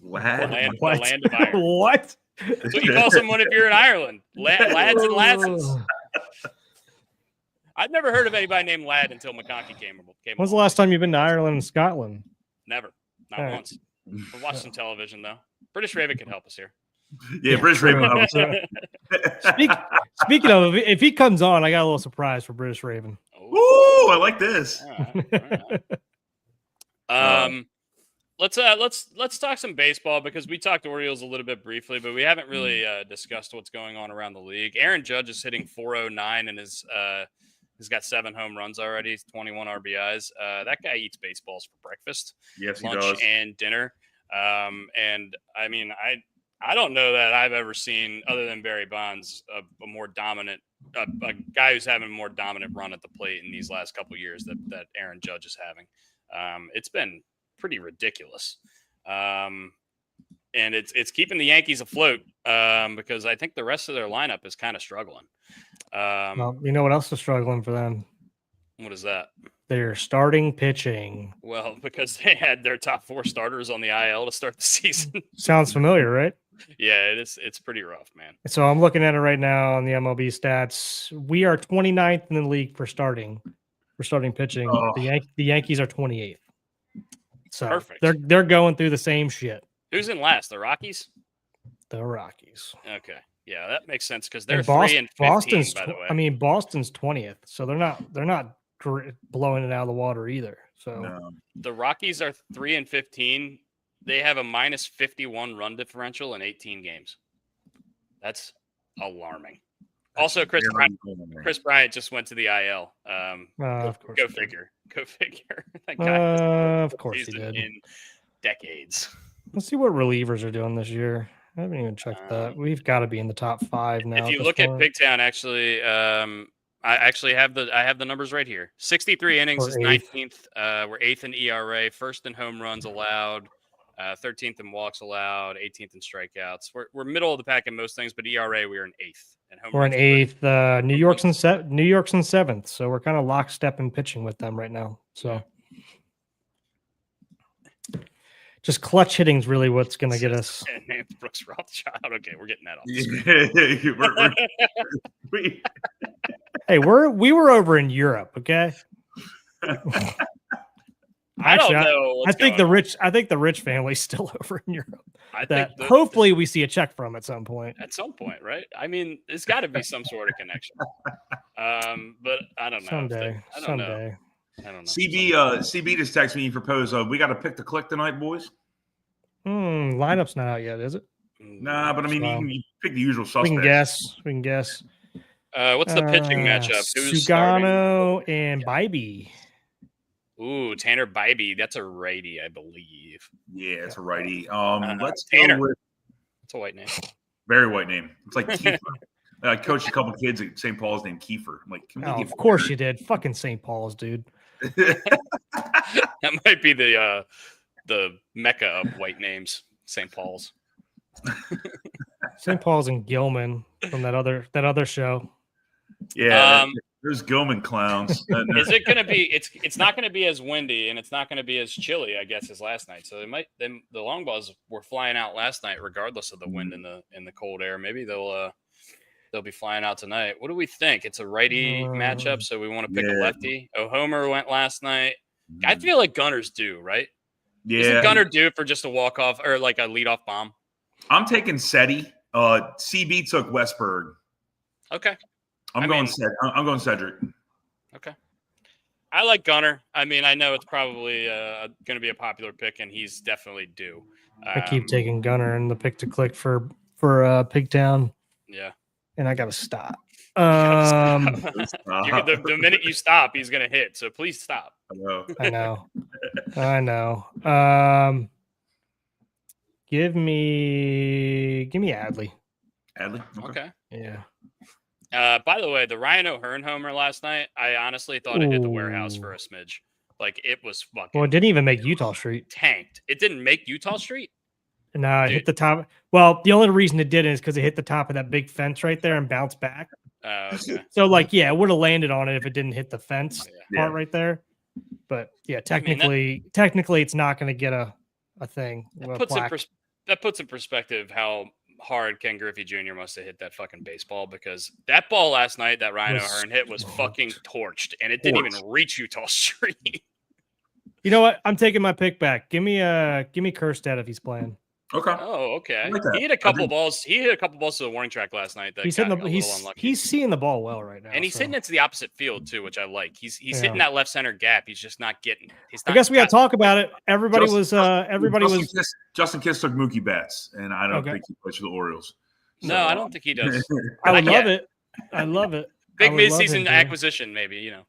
Lad? The land of Ireland. What? That's what you call someone if you're in Ireland. Lads and lasses. I've never heard of anybody named Lad until McConkey came. When's the last time you've been to Ireland and Scotland? Never. Not once. We'll watch some television though. British Raven can help us here. Yeah, British Raven. Speaking of, if he comes on, I got a little surprise for British Raven. Ooh, Oh, I like this. All right. Let's talk some baseball because we talked Orioles a little bit briefly, but we haven't really discussed what's going on around the league. Aaron Judge is hitting 409 and he's got 7 home runs already, 21 RBIs. That guy eats baseballs for breakfast, Yes, he lunch, does. and dinner. And I mean, I don't know that I've ever seen, other than Barry Bonds, a more dominant, a guy who's having a more dominant run at the plate in these last couple of years that Aaron Judge is having. It's been pretty ridiculous. And it's keeping the Yankees afloat because I think the rest of their lineup is kind of struggling. Well, you know what else is struggling for them? What is that? They're starting pitching. Well, because they had their top 4 starters on the IL to start the season. Sounds familiar, right? Yeah, it's pretty rough, man. So I'm looking at it right now on the MLB stats. We are 29th in the league for starting pitching. Oh. The Yankees are 28th. So Perfect. They're going through the same shit. Who's in last? The Rockies? The Rockies. Okay. Yeah, that makes sense because they're And 3 and 15, Boston's by the way. I mean, Boston's 20th, so they're not blowing it out of the water either. So No. The Rockies are 3 and 15. They have a minus 51 run differential in 18 games. That's alarming. Also, Chris Bryant just went to the IL. of course, Go figure. Go figure. That guy of course he did. In decades. Let's see what relievers are doing this year. I haven't even checked that. We've got to be in the top 5 now. If you look at Pigtown, actually, I have the numbers right here. 63 innings is 19th. We're 8th in ERA, 1st in home runs allowed, 13th in walks allowed, 18th in strikeouts. We're middle of the pack in most things, but ERA we're in 8th. And we're in 8th. New York's in 7th, so we're kind of lockstep in pitching with them right now. So. Just clutch hitting is really what's going to get us. And Brooks Rothschild. Okay, we're getting that off. Hey, we were over in Europe, okay? I don't know. I think the rich family's still over in Europe. Hopefully we see a check from at some point. At some point, right? I mean, there's got to be some sort of connection. But I don't know. Someday. I don't know. CB just texted me and proposed, we got to pick the click tonight, boys. Lineup's not out yet, is it? Nah, but I mean, you pick the usual suspects. We can guess. What's the pitching matchup? Who's Sugano and Bybee. Ooh, Tanner Bybee. That's a righty, I believe. Yeah, it's a righty. Let's Tanner. go with. It's a white name. Very white name. It's like Kiefer. I coached a couple kids at St. Paul's named Kiefer. I'm like, of course you did. Fucking St. Paul's, dude. That might be the mecca of white names, St. Paul's. St. Paul's and Gilman from that other show. Yeah, there's Gilman clowns. Is it going to be? It's not going to be as windy and it's not going to be as chilly, I guess, as last night. So the long balls were flying out last night, regardless of the wind and the cold air. Maybe they'll be flying out tonight. What do we think? It's a righty matchup, so we want to pick a lefty. Homer went last night. I feel like Gunner's due, right? Yeah, isn't Gunner due for just a walk off or like a leadoff bomb? I'm taking Seti. CB took Westberg. Okay. I'm going Cedric. Okay. I like Gunner. I mean, I know it's probably going to be a popular pick, and he's definitely due. I keep taking Gunner and the pick to click for Pigtown. Yeah. And I got to stop. The minute you stop, he's going to hit. So please stop. I know. Give me Adley. Adley? Okay. Yeah. By the way, the Ryan O'Hearn homer last night, I honestly thought it hit the warehouse for a smidge. Like, it was fucking... Well, it didn't even make Utah Street. Tanked. It didn't make Utah Street? No, it hit the top. Well, the only reason it didn't is because it hit the top of that big fence right there and bounced back. Okay. So, it would have landed on it if it didn't hit the fence part right there. But, yeah, technically, it's not going to get a thing. That puts in perspective how hard Ken Griffey Jr. must have hit that fucking baseball, because that ball last night that Ryan O'Hearn hit was fucking torched, and it didn't even reach Utah Street. You know what? I'm taking my pick back. Give me Kerstead if he's playing. Okay. Oh, okay. like that. He hit a couple balls. He hit a couple balls to the warning track last night. That He's got hitting a little unlucky. he's seeing the ball well right now, and he's hitting it to the opposite field too, which I like. He's hitting that left center gap. He's just not getting. I guess we got to talk about it. Everybody Justin Kiss took Mookie Betts, and I don't think he plays for the Orioles. So, no, I don't think he does. I would love it. I love it. Big midseason acquisition, maybe, you know.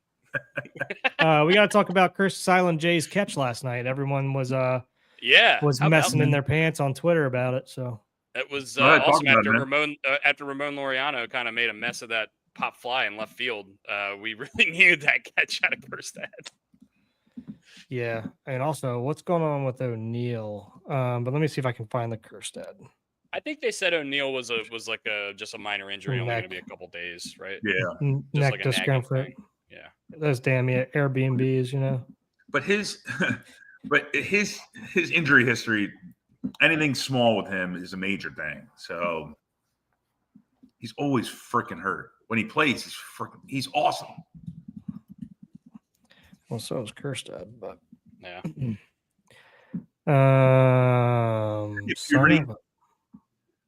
We got to talk about Curse Silent J's catch last night. Everyone was messing in their pants on Twitter about it. So it was awesome after Ramon Laureano kind of made a mess of that pop fly in left field. We really needed that catch out of Kerstad. Yeah, and also what's going on with O'Neill? But let me see if I can find the Kerstad. I think they said O'Neill was like just a minor injury, only going to be a couple days, right? Yeah, neck like discomfort. Yeah, those damn Airbnbs, you know. But his injury history, anything small with him is a major thing. So he's always freaking hurt. When he plays, he's awesome. Well, so is Kerstad, but yeah.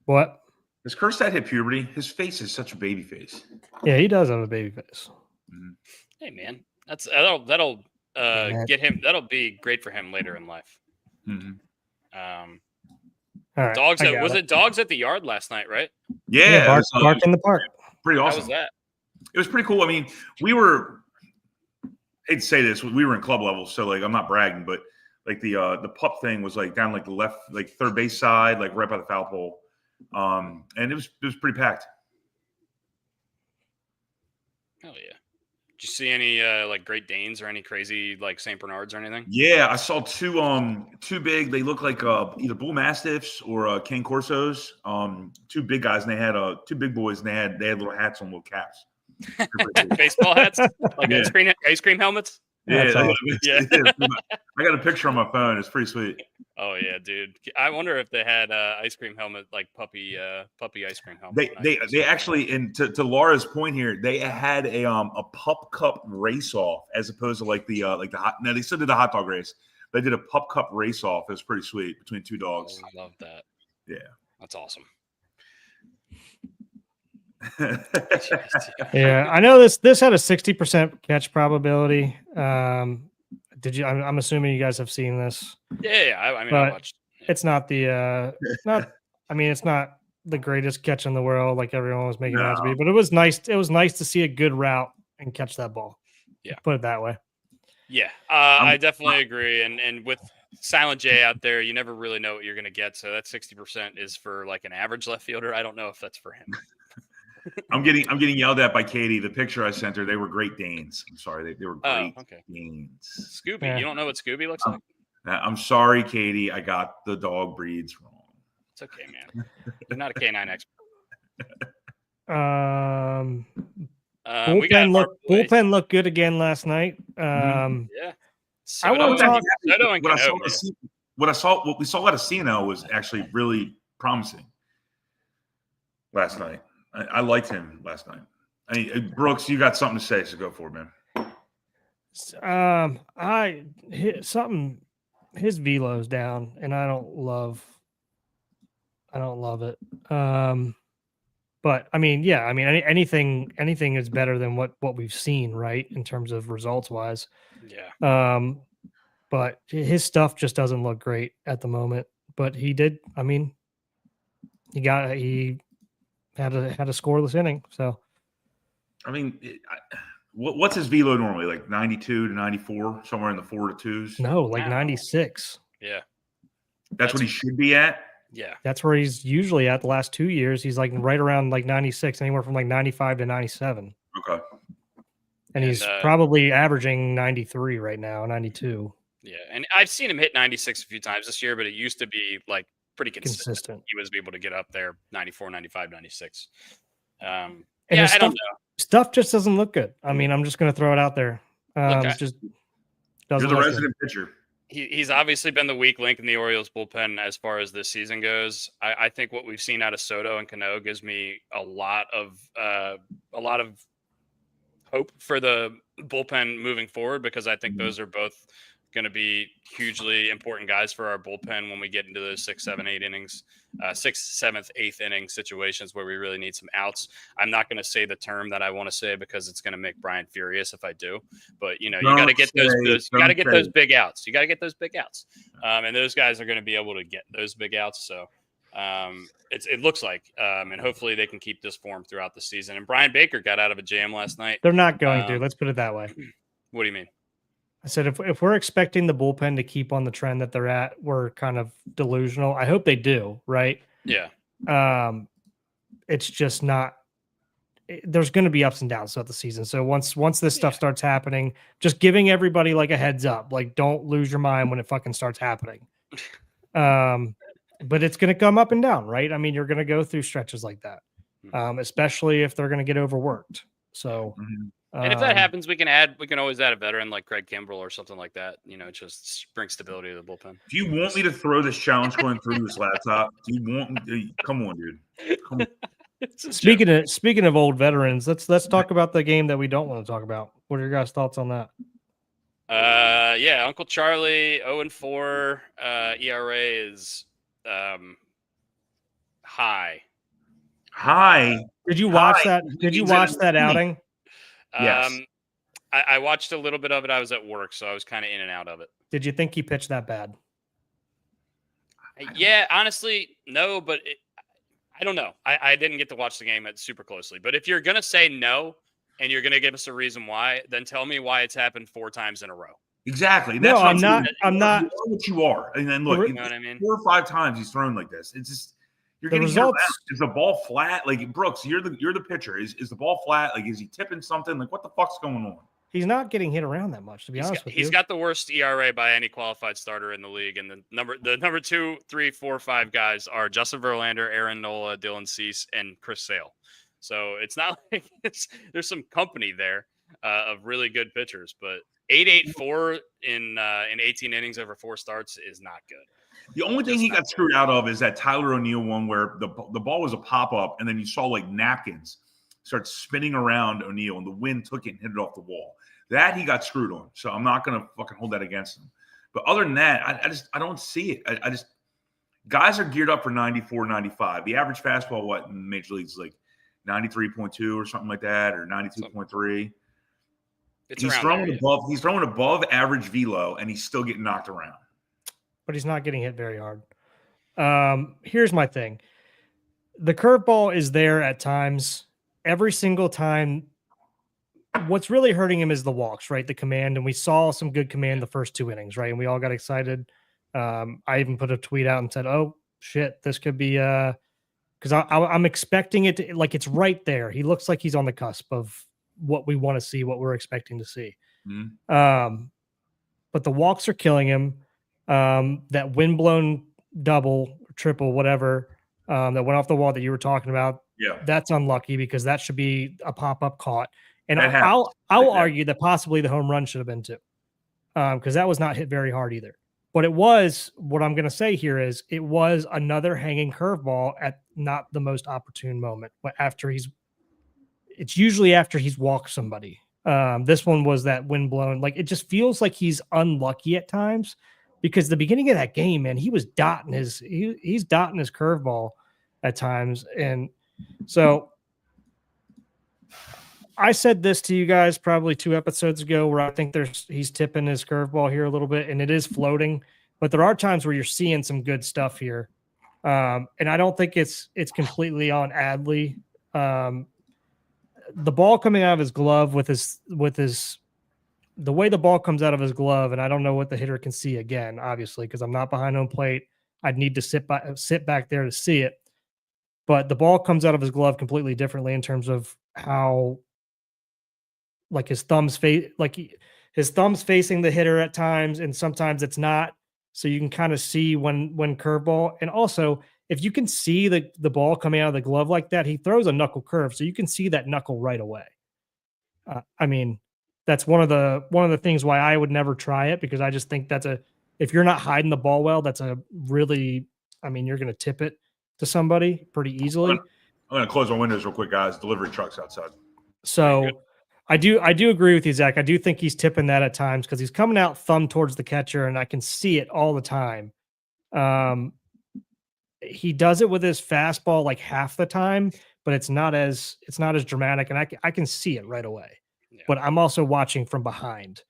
What? Does Kerstad hit puberty? His face is such a baby face. Yeah, he does have a baby face. Mm-hmm. Hey, man, that'll get him. That'll be great for him later in life. Mm-hmm. All right, dogs. Was it dogs at the yard last night? Right? Yeah, bark in the park. Pretty awesome. How was that? It was pretty cool. I mean, we were. I hate to say this, we were in club level, so like I'm not bragging, but like the pup thing was like down like the left, like third base side, like right by the foul pole, and it was pretty packed. Hell yeah! Did you see any like Great Danes or any crazy like Saint Bernards or anything? Yeah, I saw two big. They look like either bull mastiffs or King Corsos. Two big guys, and they had two big boys, and they had little hats on, little caps. Baseball hats, like ice cream helmets. Yeah, awesome. Yeah. I got a picture on my phone. It's pretty sweet. Oh yeah, dude. I wonder if they had ice cream helmet, like puppy ice cream helmet. They actually, and to Laura's point here, they had a pup cup race off as opposed to like the hot. No, they still did the hot dog race. They did a pup cup race off. It was pretty sweet between two dogs. I love that. Yeah, that's awesome. Yeah, I know this had a 60% catch probability. Did you? I'm assuming you guys have seen this. Yeah. I mean, I watched. It's not the it's not the greatest catch in the world, like everyone was making it out to be. But it was nice. It was nice to see a good route and catch that ball. Yeah, put it that way. Yeah, I definitely agree. And with Silent J out there, you never really know what you're going to get. So that 60% is for like an average left fielder. I don't know if that's for him. I'm getting yelled at by Katie. The picture I sent her, they were Great Danes. I'm sorry, they were Great Danes. Scooby, you don't know what Scooby looks like? I'm sorry, Katie. I got the dog breeds wrong. It's okay, man. You're not a canine expert. Bullpen looked good again last night. Yeah. What we saw out of CNL was actually really promising last night. I liked him last night. Brooks, you got something to say, so go for it, man. His velo's down, and I don't love it. But I mean, yeah, I mean, anything is better than what we've seen, right, in terms of results wise. Yeah. But his stuff just doesn't look great at the moment. But he did. I mean, he had a scoreless inning. So, I mean, what's his velo normally? Like 92 to 94, somewhere in the 4 to 2s? No, like 96. Yeah. That's what he should be at? Yeah. That's where he's usually at the last 2 years. He's like right around like 96, anywhere from like 95 to 97. Okay. And he's probably averaging 93 right now, 92. Yeah. And I've seen him hit 96 a few times this year, but it used to be like pretty consistent. He was able to get up there 94, 95, 96. I don't know. Stuff just doesn't look good. I mean, I'm just going to throw it out there. Just doesn't. You're the resident pitcher. He's obviously been the weak link in the Orioles bullpen as far as this season goes. I think what we've seen out of Soto and Cano gives me a lot of hope for the bullpen moving forward, because I think those are both going to be hugely important guys for our bullpen when we get into those 6th, 7th, 8th innings, 6th, 7th, 8th inning situations where we really need some outs. I'm not going to say the term that I want to say because it's going to make Brian furious if I do. But you got to get those big outs. You got to get those big outs, and those guys are going to be able to get those big outs. So it looks like, and hopefully they can keep this form throughout the season. And Brian Baker got out of a jam last night. They're not going to. Let's put it that way. What do you mean? I said if we're expecting the bullpen to keep on the trend that they're at, we're kind of delusional. I hope they do, right? Yeah. It's just not. There's going to be ups and downs throughout the season. So once this stuff starts happening, just giving everybody like a heads up, like don't lose your mind when it fucking starts happening. But it's going to come up and down, right? I mean, you're going to go through stretches like that, especially if they're going to get overworked. So. And if that happens, we can always add a veteran like Craig Kimbrell or something like that. Just brings stability to the bullpen. Do you want me to throw this challenge going through this laptop? Do you want me to, come on, dude. Come on. Speaking of old veterans, let's talk about the game that we don't want to talk about. What are your guys' thoughts on that? Yeah, Uncle Charlie 0-4 ERA is high. Did you watch that? Did you watch that outing? Yes. I watched a little bit of it. I was at work, so I was kind of in and out of it. Did you think he pitched that bad? Yeah, honestly, no, but I don't know. I didn't get to watch the game super closely. But if you're going to say no and you're going to give us a reason why, then tell me why it's happened 4 times in a row. Exactly. That's no, I'm not. You are what you are. And then look, you know what I mean? 4 or 5 times he's thrown like this. It's just you're getting results. Is the ball flat? Like Brooks, you're the pitcher. Is the ball flat? Like is he tipping something? Like what the fuck's going on? He's not getting hit around that much, to be honest with you. He's got the worst ERA by any qualified starter in the league, and the number 2, 3, 4, 5 guys are Justin Verlander, Aaron Nola, Dylan Cease, and Chris Sale. So it's not like there's some company there of really good pitchers, but 8.84 in 18 innings over 4 starts is not good. The only thing he got screwed out of is that Tyler O'Neill one where the ball was a pop-up, and then you saw like napkins start spinning around O'Neill, and the wind took it and hit it off the wall. That he got screwed on. So I'm not going to fucking hold that against him. But other than that, I don't see it. I just guys are geared up for 94, 95. The average fastball, what, in Major Leagues, like 93.2 or something like that, or 92.3. He's throwing above average velo, and he's still getting knocked around. But he's not getting hit very hard. Here's my thing. The curveball is there at times. Every single time. What's really hurting him is the walks, right? The command. And we saw some good command the first 2 innings, right? And we all got excited. I even put a tweet out and said, oh, shit, this could be because I'm expecting it to, like, it's right there. He looks like he's on the cusp of what we want to see, what we're expecting to see. Mm-hmm. But the walks are killing him. That windblown double, triple, whatever, that went off the wall that you were talking about. Yeah. That's unlucky because that should be a pop-up caught. And I'll argue that possibly the home run should have been too, because that was not hit very hard either. But it was, what I'm going to say here is, it was another hanging curveball at not the most opportune moment. But it's usually after he's walked somebody. This one was that wind blown. Like, it just feels like he's unlucky at times, because the beginning of that game, man, he was dotting he's dotting his curveball at times. And so I said this to you guys probably 2 episodes ago, where I think he's tipping his curveball here a little bit, and it is floating, but there are times where you're seeing some good stuff here. And I don't think it's completely on Adley. The ball coming out of his glove with the way the ball comes out of his glove, and I don't know what the hitter can see again, obviously, because I'm not behind home plate. I'd need to sit back there to see it. But the ball comes out of his glove completely differently in terms of how, like, his thumb's facing the hitter at times, and sometimes it's not. So you can kind of see when curveball. And also, if you can see the ball coming out of the glove like that, he throws a knuckle curve, so you can see that knuckle right away. I mean, that's one of the things why I would never try it, because I just think if you're not hiding the ball well, that's a really, I mean, you're going to tip it to somebody pretty easily. I'm going to close our windows real quick, guys. Delivery trucks outside. So I do agree with you, Zach. I do think he's tipping that at times because he's coming out thumb towards the catcher, and I can see it all the time. He does it with his fastball like half the time, but it's not as dramatic, and I can see it right away. Yeah. But I'm also watching from behind.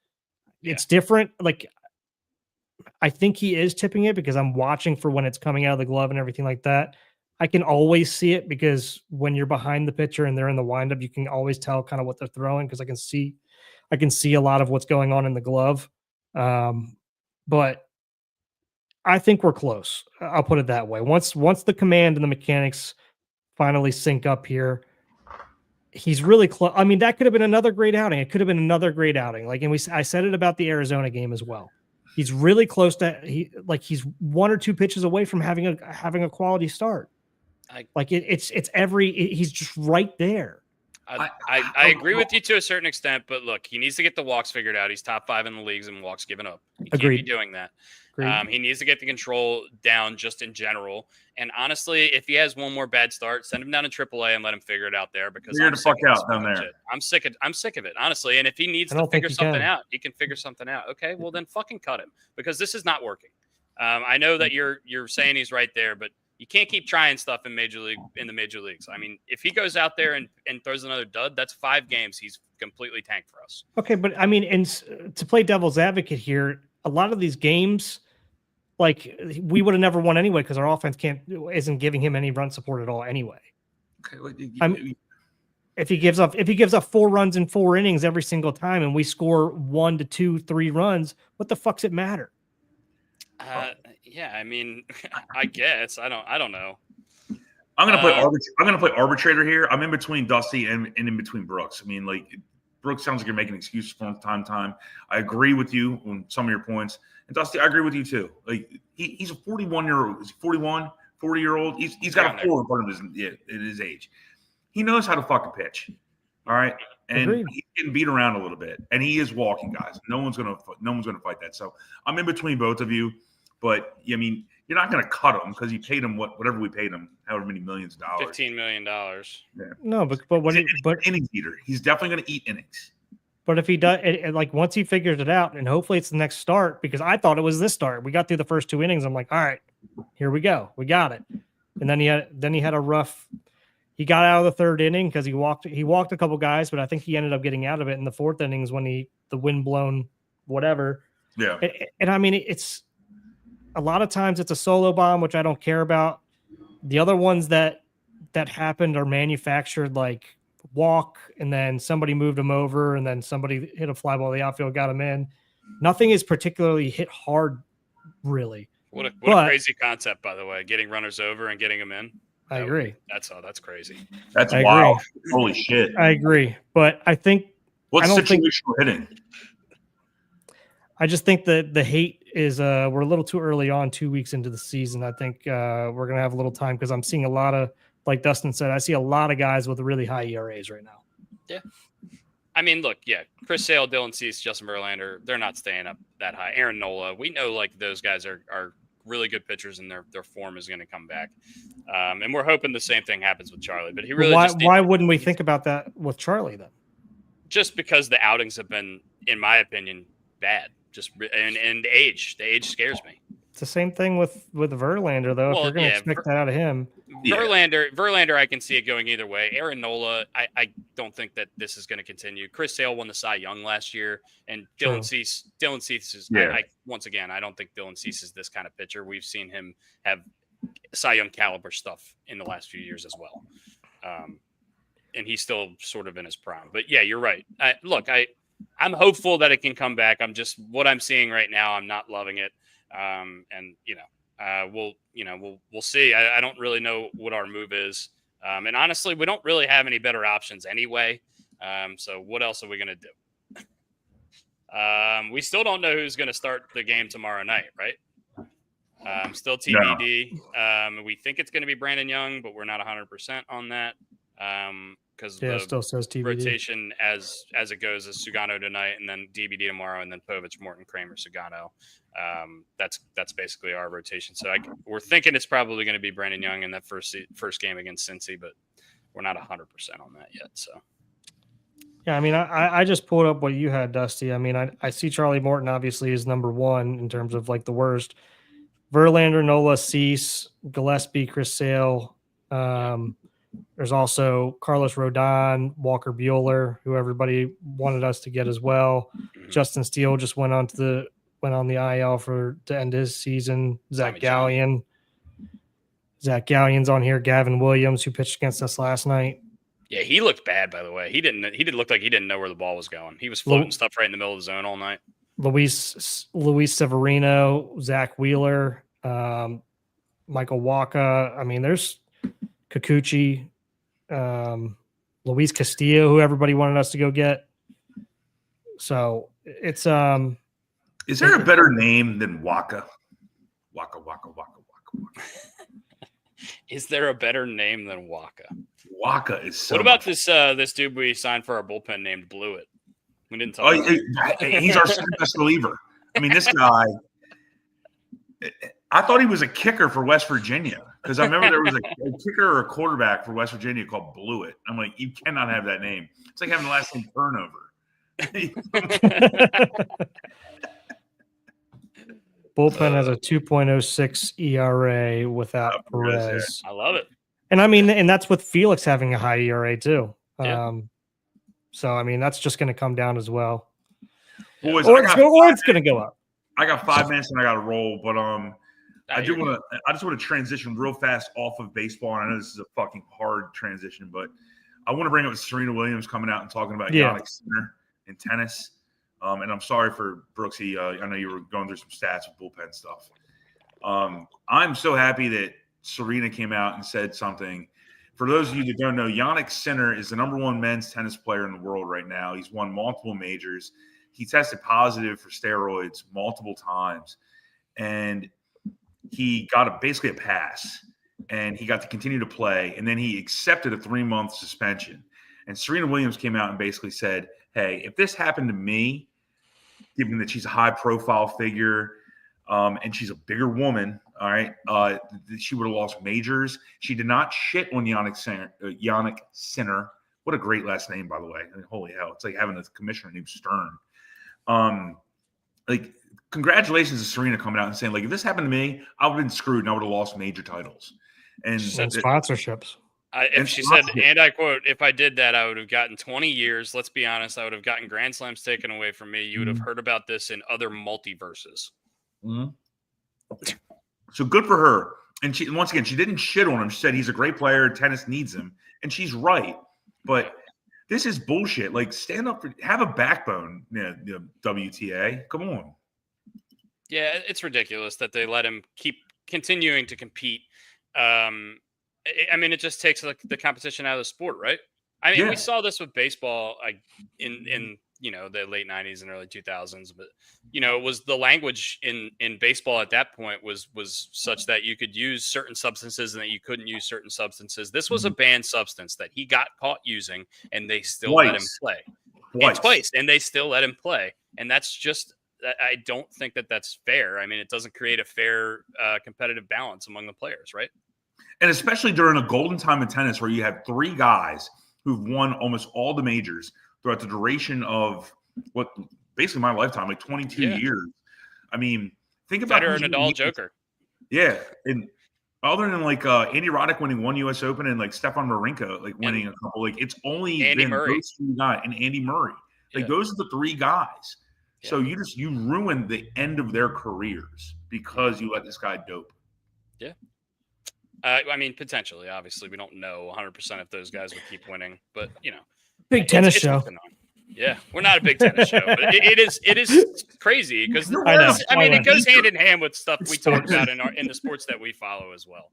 Yeah. It's different. Like I think he is tipping it because I'm watching for when it's coming out of the glove and everything like that. I can always see it because when you're behind the pitcher and they're in the windup, you can always tell kind of what they're throwing because I can see a lot of what's going on in the glove. But I think we're close. I'll put it that way. Once the command and the mechanics finally sync up here, he's really close. I mean, that could have been another great outing. It could have been another great outing. Like, and I said it about the Arizona game as well. He's really close to he's one or two pitches away from having a quality start. He's just right there. I agree with you to a certain extent, but look, he needs to get the walks figured out. He's top 5 in the leagues in walks given up. He can't be doing that. He needs to get the control down just in general. And honestly, if he has one more bad start, send him down to AAA and let him figure it out there because I'm sick of it, honestly. And if he needs to figure something out, he can figure something out. Okay, well then fucking cut him because this is not working. I know that you're saying he's right there, but you can't keep trying stuff in the major leagues. I mean, if he goes out there and throws another dud, that's 5 games he's completely tanked for us. Okay, but I mean, and to play devil's advocate here, a lot of these games, like we would have never won anyway because our offense isn't giving him any run support at all anyway. Okay, if he gives up 4 runs in 4 innings every single time, and we score 1 to 2, 3 runs, what the fuck's it matter? Yeah, I mean, I guess I don't know. I'm gonna play arbitrator here. I'm in between Dusty and in between Brooks. I mean, like Brooks sounds like you're making excuses for him time to time. I agree with you on some of your points, and Dusty, I agree with you too. Like he's a 41-year-old. Is he 41? 40-year-old. He's got a 4 in front of his age. He knows how to fucking pitch. All right. And he's getting beat around a little bit, and he is walking guys. No one's gonna fight that. So I'm in between both of you. But I mean, you're not going to cut him because you paid him whatever we paid him, however many millions of dollars. $15 million. Yeah. No, but innings eater. He's definitely going to eat innings. But if he does, like once he figures it out, and hopefully it's the next start, because I thought it was this start. We got through the first 2 innings. I'm like, all right, here we go, we got it. And then he had a rough. He got out of the 3rd inning because he walked a couple guys, but I think he ended up getting out of it in the 4th innings when the wind blown whatever. Yeah. And I mean, it's. A lot of times it's a solo bomb, which I don't care about. The other ones that happened are manufactured, like walk, and then somebody moved him over, and then somebody hit a fly ball in the outfield, got him in. Nothing is particularly hit hard, really. What a crazy concept, by the way, getting runners over and getting them in. I agree. That's crazy. That's wild. Holy shit. I agree. But I think what's situational hitting? I just think that the hate is we're a little too early on 2 weeks into the season. I think we're going to have a little time because I'm seeing a lot of, like Dustin said, I see a lot of guys with really high ERAs right now. Yeah. I mean, look, yeah, Chris Sale, Dylan Cease, Justin Verlander, they're not staying up that high. Aaron Nola, we know like those guys are really good pitchers and their form is going to come back. And we're hoping the same thing happens with Charlie. But he really why wouldn't we think about that with Charlie then? Just because the outings have been, in my opinion, bad. And the age scares me. It's the same thing with Verlander, though. If you're going to expect that out of him, Verlander, I can see it going either way. Aaron Nola, I don't think that this is going to continue. Chris Sale won the Cy Young last year, and Dylan Cease is. Yeah. Once again, I don't think Dylan Cease is this kind of pitcher. We've seen him have Cy Young caliber stuff in the last few years as well, and he's still sort of in his prime. But yeah, you're right. I'm hopeful that it can come back. I'm just what I'm seeing right now. I'm not loving it. And we'll see. I don't really know what our move is. And honestly, we don't really have any better options anyway. So what else are we going to do? We still don't know who's going to start the game tomorrow night, right? Still TBD. No. We think it's going to be Brandon Young, but we're not 100% on that. Because still says TBD. Rotation as it goes is Sugano tonight, and then DBD tomorrow, and then Povich, Morton, Kramer, Sugano. That's basically our rotation. So we're thinking it's probably going to be Brandon Young in that first game against Cincy, but we're not 100% on that yet. So Yeah, I mean, I just pulled up what you had, Dusty. I mean, I see Charlie Morton obviously is number one in terms of like the worst. Verlander, Nola, Cease, Gillespie, Chris Sale. There's also Carlos Rodon, Walker Bueller, who everybody wanted us to get as well. Mhm. Justin Steele just went on the IL to end his season. Tommy John. Zach Gallian's on here. Gavin Williams, who pitched against us last night. Yeah, he looked bad, by the way. He didn't look like he didn't know where the ball was going. He was floating stuff right in the middle of the zone all night. Luis Severino, Zach Wheeler, Michael Waka. I mean, there's Kikuchi, Luis Castillo, who everybody wanted us to go get. So it's Is there a better name than Waka? Waka, Waka, Waka, Waka, Waka. Is there a better name than Waka? Waka is so. What about this dude we signed for our bullpen named Blewett? We didn't talk about he's our second best reliever. I mean, this guy, I thought he was a kicker for West Virginia because I remember there was a kicker or a quarterback for West Virginia called Blewett. I'm like, you cannot have that name. It's like having the last name Turnover. Bullpen has a 2.06 ERA without Perez. I love it. And I mean, and that's with Felix having a high ERA too. Yeah. So I mean, that's just going to come down as well. Boys, or it's going to go up. I got 5 minutes and I got to roll, but I just want to transition real fast off of baseball. And I know this is a fucking hard transition, but I want to bring up Serena Williams coming out and talking about Yannick Sinner in tennis. And I'm sorry for Brooksy. I know you were going through some stats with bullpen stuff. I'm so happy that Serena came out and said something. For those of you that don't know, Yannick Sinner is the number one men's tennis player in the world right now. He's won multiple majors. He tested positive for steroids multiple times, and he got basically a pass, and he got to continue to play, and then he accepted a 3-month suspension. And Serena Williams came out and basically said, hey, if this happened to me, given that she's a high-profile figure and she's a bigger woman, all right, she would have lost majors. She did not shit on Yannick Sinner. What a great last name, by the way. I mean, holy hell. It's like having a commissioner named Stern. Like, congratulations to Serena coming out and saying, like, if this happened to me, I would have been screwed and I would have lost major titles. And sponsorships. She said, and I quote, if I did that, I would have gotten 20 years. Let's be honest. I would have gotten Grand Slams taken away from me. You would have heard about this in other multiverses. Mm-hmm. So good for her. And she, once again, she didn't shit on him. She said he's a great player. Tennis needs him. And she's right. But this is bullshit. Like, stand up, have a backbone, WTA. Come on. Yeah, it's ridiculous that they let him keep continuing to compete. I mean, it just takes the competition out of the sport, right? I mean, we saw this with baseball in the late 90s and early 2000s, but it was the language in baseball at that point was such that you could use certain substances and that you couldn't use certain substances. This was a banned substance that he got caught using, and they still let him play. Twice, and they still let him play, and that's just. I don't think that that's fair. I mean, it doesn't create a fair competitive balance among the players, right? And especially during a golden time in tennis where you have 3 guys who've won almost all the majors throughout the duration of what basically my lifetime, like 22 years. I mean, think about Federer, Nadal, Joker. Yeah. And other than like Andy Roddick winning 1 US Open and like Stefan Wawrinka like winning a couple, like it's only Andy been Murray. those 2 guys and Andy Murray. Like those are the 3 guys. Yeah. So you ruined the end of their careers because you let this guy dope. Yeah. I mean, potentially, obviously, we don't know 100% if those guys would keep winning, but big tennis show. Yeah, we're not a big tennis show, but it is crazy because I mean, it goes hand in hand with stuff we talk about in the sports that we follow as well.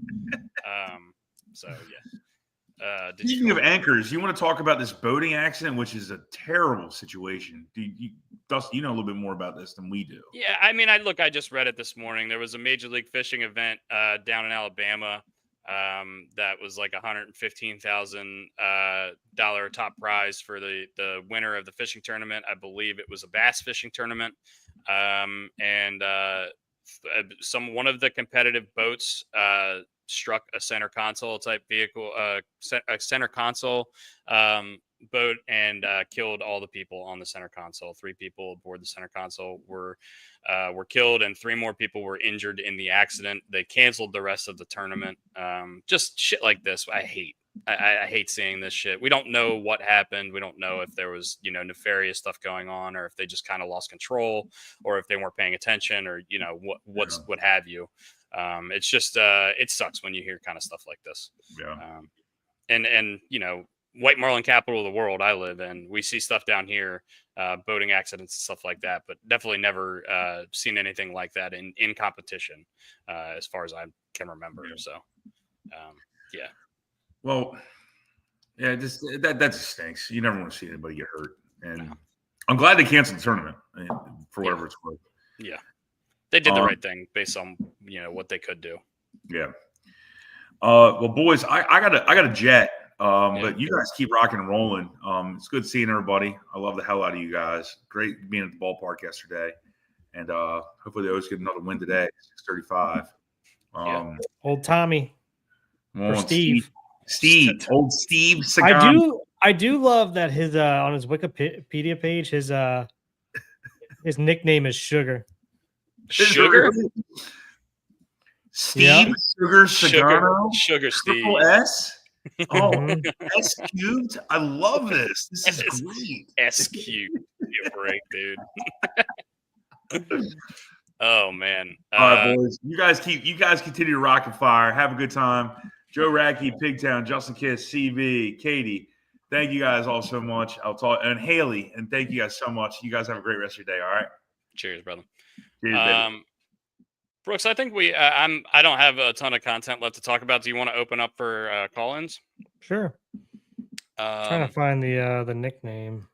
So yeah. Speaking of anchors, you want to talk about this boating accident, which is a terrible situation. Dustin, you know a little bit more about this than we do. Yeah, I mean, I just read it this morning. There was a Major League Fishing event down in Alabama that was like $115,000 top prize for the winner of the fishing tournament. I believe it was a bass fishing tournament, and one of the competitive boats struck a center console type vehicle, a center console boat and killed all the people on the center console. 3 people aboard the center console were killed, and 3 more people were injured in the accident. They canceled the rest of the tournament. Just shit like this. I hate seeing this shit. We don't know what happened. We don't know if there was, nefarious stuff going on, or if they just kind of lost control, or if they weren't paying attention, or what have you. It's just it sucks when you hear kind of stuff like this. Yeah. And white marlin capital of the world I live in, we see stuff down here, boating accidents and stuff like that, but definitely never seen anything like that in competition, as far as I can remember. Yeah. So, yeah. Well, yeah, just that just stinks. You never want to see anybody get hurt, and I'm glad they canceled the tournament for whatever it's worth. Yeah, they did the right thing based on what they could do. Yeah. Well, boys, I got a jet. But you guys keep rocking and rolling. It's good seeing everybody. I love the hell out of you guys. Great being at the ballpark yesterday, and hopefully they always get another win today. 6:35. Old Tommy. Or Steve. Old Steve Sagano. I do love that his on his Wikipedia page his nickname is Sugar. Sugar. Steve Sugar Sagano. Sugar Steve. Triple S. Oh, S cubed. I love this. This is great. S cubed. Give a break, dude. Oh man. All right, boys. You guys continue to rock and fire. Have a good time. Joe Radke, Pigtown, Justin Kiss, CB, Katie. Thank you guys all so much. And Haley, and thank you guys so much. You guys have a great rest of your day. All right. Cheers, brother. Cheers, baby. Brooks, I think I don't have a ton of content left to talk about. Do you want to open up for call-ins? Sure. Trying to find the nickname.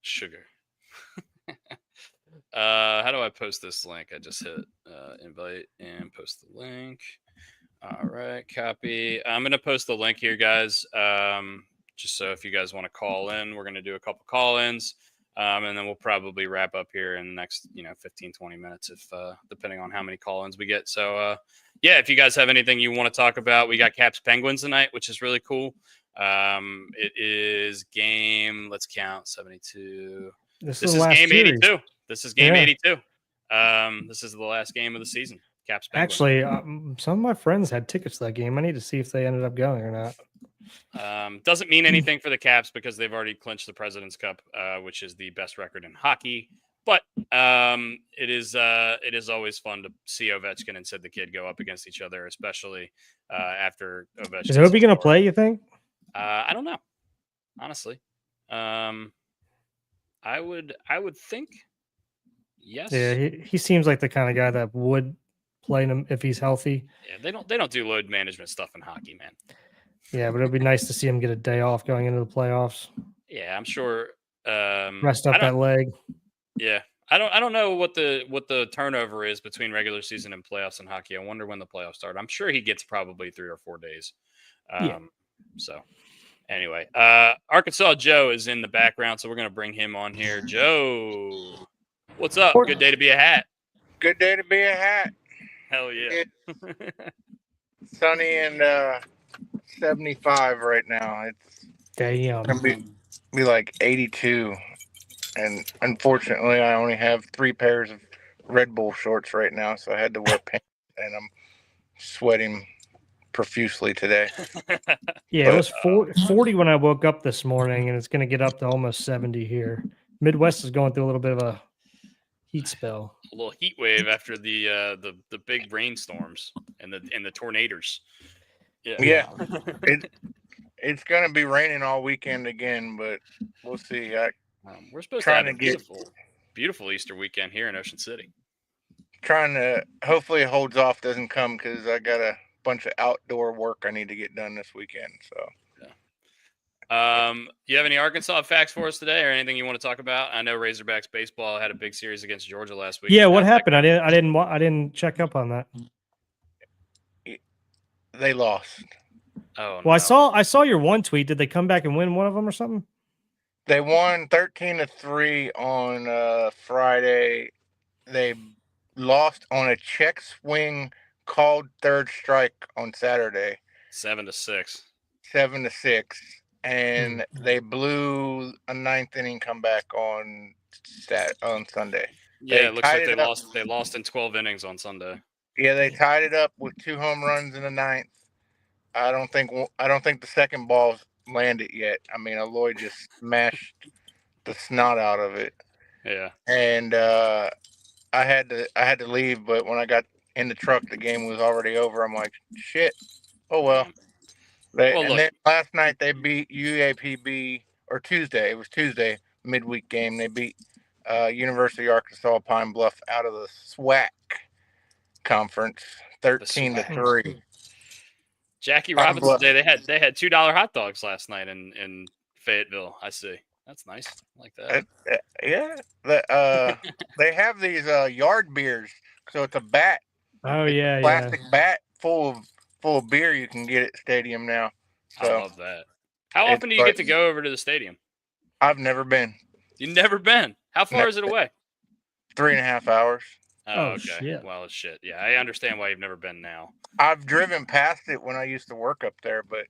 Sugar. How do I post this link? I just hit invite and post the link. All right, copy. I'm going to post the link here, guys. Just so if you guys want to call in, we're going to do a couple call-ins. And then we'll probably wrap up here in the next, 15, 20 minutes, if depending on how many call-ins we get. So, if you guys have anything you want to talk about, we got Caps Penguins tonight, which is really cool. It is game, let's count, 72. This is game series. 82. This is game 82. This is the last game of the season. Caps Penguins. Actually, some of my friends had tickets to that game. I need to see if they ended up going or not. Doesn't mean anything for the Caps because they've already clinched the President's Cup, which is the best record in hockey. But it is always fun to see Ovechkin and Sid the Kid go up against each other, especially after Ovechkin. Is Ovi going to play, you think? I don't know, honestly. I would think yes. Yeah, he seems like the kind of guy that would play him if he's healthy. Yeah, they don't do load management stuff in hockey, man. Yeah, but it'd be nice to see him get a day off going into the playoffs. Yeah, I'm sure. Rest up that leg. Yeah, I don't know what the turnover is between regular season and playoffs in hockey. I wonder when the playoffs start. I'm sure he gets probably 3 or 4 days. So anyway, Arkansas Joe is in the background, so we're gonna bring him on here. Joe, what's up? Good day to be a hat. Good day to be a hat. Hell yeah. Sunny and 75 right now. It's gonna be like 82, and unfortunately I only have 3 pairs of Red Bull shorts right now, so I had to wear pants, and I'm sweating profusely today. Yeah, it was 40 when I woke up this morning, and it's going to get up to almost 70 here. Midwest is going through a little bit of a heat spell, a little heat wave after the big rainstorms and the tornadoes. Yeah. It's going to be raining all weekend again, but we'll see. We're supposed to have a beautiful Easter weekend here in Ocean City. Trying to, hopefully it holds off, doesn't come, because I got a bunch of outdoor work I need to get done this weekend. So, you have any Arkansas facts for us today, or anything you want to talk about? I know Razorbacks baseball had a big series against Georgia last week. Yeah, what happened? I didn't check up on that. They lost. Oh, well, no. I saw your one tweet. Did they come back and win one of them or something? They won 13-3 on Friday. They lost on a check swing called third strike on Saturday. 7-6. 7-6. and they blew a ninth inning comeback on Sunday. Yeah, it looks like they lost. They lost in 12 innings on Sunday. Yeah, they tied it up with 2 home runs in the ninth. I don't think the second ball's landed yet. I mean, Aloy just smashed the snot out of it. Yeah. And I had to leave, but when I got in the truck, the game was already over. I'm like, shit. Oh well. Then last night they beat UAPB, or Tuesday. It was Tuesday, midweek game. They beat University of Arkansas Pine Bluff out of the SWAC conference, 13-3. Jackie Robinson Day. They had $2 hot dogs last night in Fayetteville. I see. That's nice. I like that. Yeah. They have these yard beers. So it's a bat. Oh yeah, plastic bat full of beer you can get at stadium now. So I love that. How often do you get to go over to the stadium? I've never been. You've never been? How far is it away? 3.5 hours. Oh, okay. Shit. Well, it's shit. Yeah, I understand why you've never been now. I've driven past it when I used to work up there, but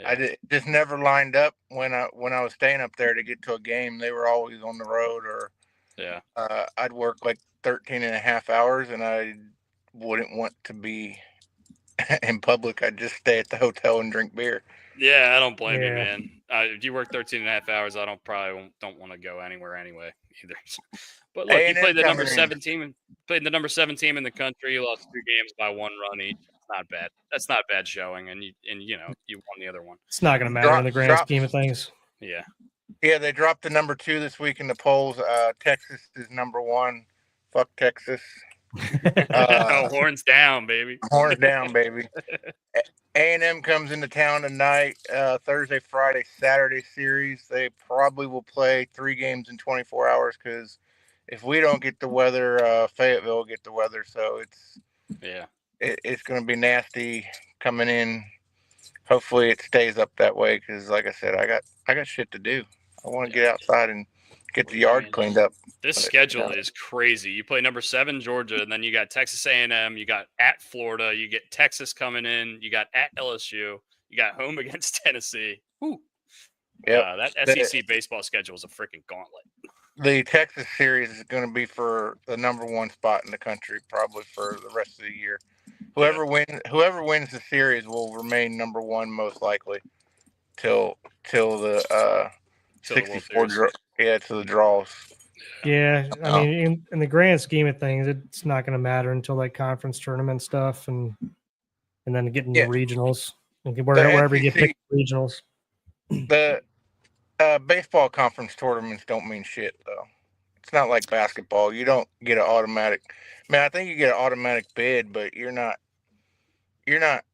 I just never lined up when I was staying up there to get to a game. They were always on the road, or I'd work like 13.5 hours, and I wouldn't want to be in public. I'd just stay at the hotel and drink beer. Yeah, I don't blame you, man. If you work 13.5 hours, I don't want to go anywhere anyway either. But look, you played the number 7 team, played the number 7 team in the country. You lost 2 games by 1 run each. It's not bad. That's not bad showing, and you won the other one. It's not going to matter in the grand scheme of things. Yeah. Yeah, they dropped the number 2 this week in the polls. Texas is number 1. Fuck Texas. Horns down, baby. Horns down, baby. A&M comes into town tonight, Thursday, Friday, Saturday series. They probably will play 3 games in 24 hours because if we don't get the weather, Fayetteville will get the weather. So it's going to be nasty coming in. Hopefully it stays up that way because, like I said, I got shit to do. I want to get outside and get the yard cleaned up. This schedule is crazy. You play number 7 Georgia, and then you got Texas A&M. You got at Florida. You get Texas coming in. You got at LSU. You got home against Tennessee. Yeah, that SEC baseball schedule is a freaking gauntlet. The Texas series is going to be for the number 1 spot in the country, probably for the rest of the year. Whoever wins the series will remain number 1 most likely till the 64 to the draws. Yeah, I mean, in the grand scheme of things, it's not going to matter until like conference tournament stuff and then getting the regionals and wherever you get picked regionals. The baseball conference tournaments don't mean shit though. It's not like basketball. You don't get an automatic. Man, I think you get an automatic bid, but you're not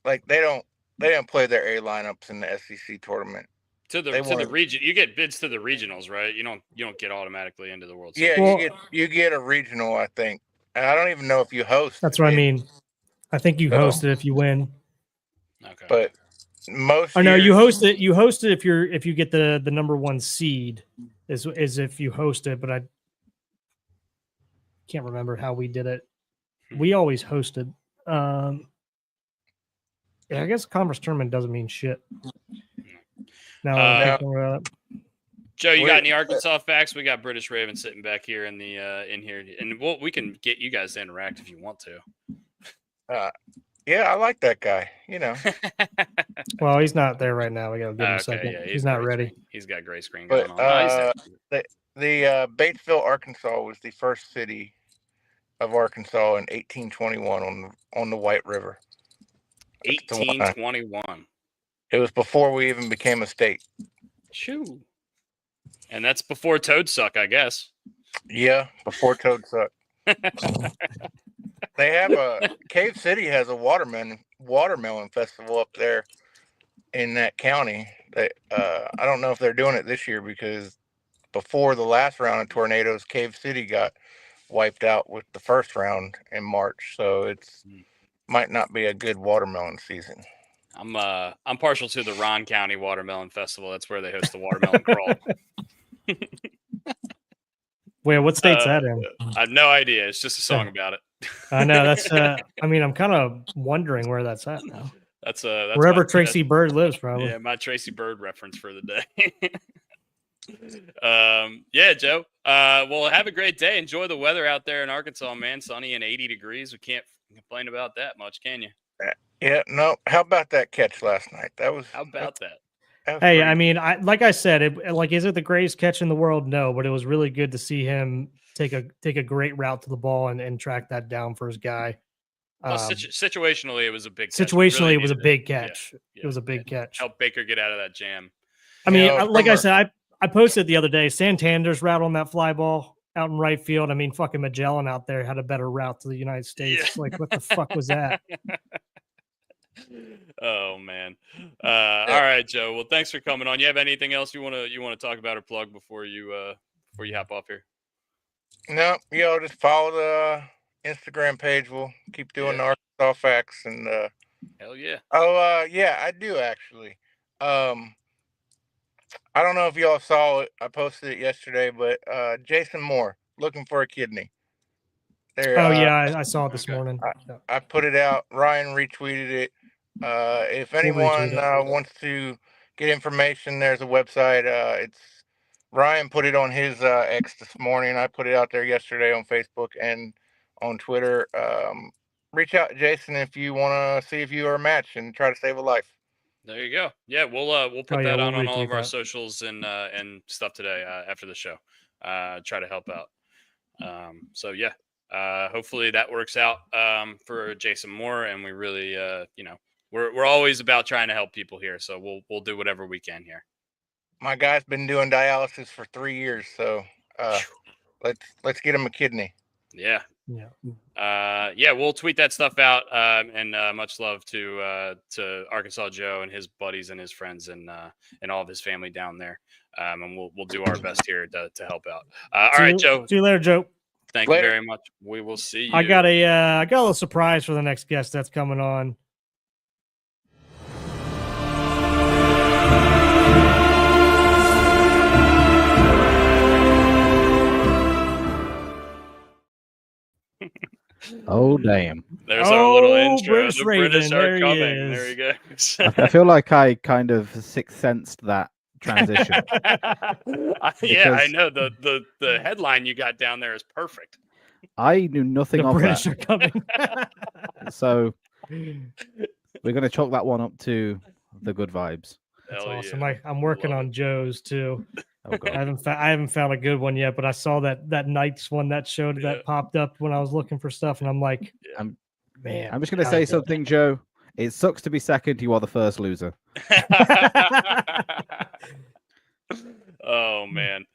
like they don't play their A lineups in the SEC tournament. To the region, you get bids to the regionals, right? You don't get automatically into the World Series. Yeah, you get a regional, I think. And I don't even know if you host. That's what I mean. I think you host it if you win. Okay. But you host it. You host it if you get the number 1 seed is if you host it. But I can't remember how we did it. We always hosted. I guess conference tournament doesn't mean shit. No. Joe, you got any Arkansas facts? We got British Raven sitting back here in here, and we can get you guys to interact if you want to. Yeah, I like that guy. Well, he's not there right now. We got to give him a second. Yeah, he's not ready. He's got gray screen going on. The Batesville, Arkansas, was the first city of Arkansas in 1821 on the White River. 1821. It was before we even became a state. Shoo. And that's before Toad Suck, I guess. Yeah, before Toad Suck. They have Cave City has a watermelon festival up there in that county. I don't know if they're doing it this year because before the last round of tornadoes, Cave City got wiped out with the first round in March. So it's might not be a good watermelon season. I'm partial to the Ron County Watermelon Festival. That's where they host the watermelon crawl. Wait, what state's that in? I have no idea. It's just a song about it. I know that's. I'm kind of wondering where that's at now. That's wherever Tracy Bird lives, probably. Yeah, my Tracy Bird reference for the day. Yeah, Joe. Well, have a great day. Enjoy the weather out there in Arkansas, man. Sunny and 80 degrees. We can't complain about that much, can you? Yeah, no. How about that catch last night? How about that? Hey, I mean, like I said, is it the greatest catch in the world? No, but it was really good to see him take a great route to the ball and track that down for his guy. Well, situationally, it was a big catch. Situationally, it was a big catch. Yeah. It was a big catch. Help Baker get out of that jam. I mean, like I said, I posted the other day, Santander's route on that fly ball out in right field. I mean, fucking Magellan out there had a better route to the United States. Yeah. Like, what the fuck was that? Oh man. All right, Joe. Well, thanks for coming on. You have anything else you want to talk about or plug before you hop off here? No, just follow the Instagram page. We'll keep doing the Arkansas facts and hell yeah. Oh yeah, I do actually. I don't know if y'all saw it. I posted it yesterday, but Jason Moore looking for a kidney. There, I saw it this morning. I put it out. Ryan retweeted it. If anyone wants to get information, there's a website. It's Ryan put it on his X this morning. I put it out there yesterday on Facebook and on Twitter. Reach out to Jason if you want to see if you are a match and try to save a life. There you go. Yeah, we'll put that on all of our socials and stuff today after the show. Try to help out. So yeah, hopefully that works out for Jason Moore, and we really we're always about trying to help people here, so we'll do whatever we can here. My guy's been doing dialysis for 3 years, so let's get him a kidney. Yeah. We'll tweet that stuff out. And much love to Arkansas Joe and his buddies and his friends and all of his family down there. And we'll do our best here to help out. All right, Joe. See you later, Joe. Thank you very much. We will see you. I got a little surprise for the next guest that's coming on. Oh damn! There's our little intro. British the Raven. British are There coming. There you go. I feel like I kind of sixth sensed that transition. I know the headline you got down there is perfect. I knew nothing the of British that. are coming. So we're going to chalk that one up to the good vibes. That's Hell awesome. yeah. I'm working on Joe's too. Oh, God. I haven't found a good one yet, but I saw that Knights one that popped up when I was looking for stuff, and I'm like, I'm man. just going to say something, Joe. It sucks to be second. You are the first loser. Oh man,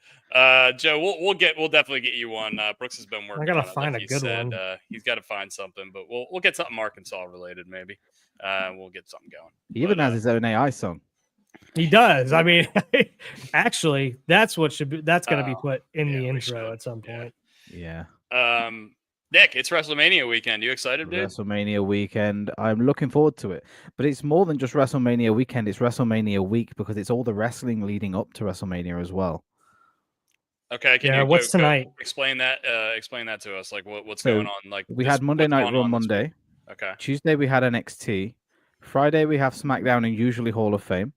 Joe, we'll definitely get you one. Brooks has been working. I gotta on find it, a good one. He's got to find something, but we'll get something Arkansas related maybe. We'll get something going. He even has his own AI song. He does. I mean, actually, that's what should be. That's going to be put in the intro at some point. Yeah. Nick, it's WrestleMania weekend. You excited, dude? WrestleMania weekend. I'm looking forward to it. But it's more than just WrestleMania weekend. It's WrestleMania week because it's all the wrestling leading up to WrestleMania as well. Okay. What's tonight? Explain that to us. Like what's going on? Like we had Monday Night Raw Monday. Okay. Tuesday we had NXT. Friday we have SmackDown and usually Hall of Fame.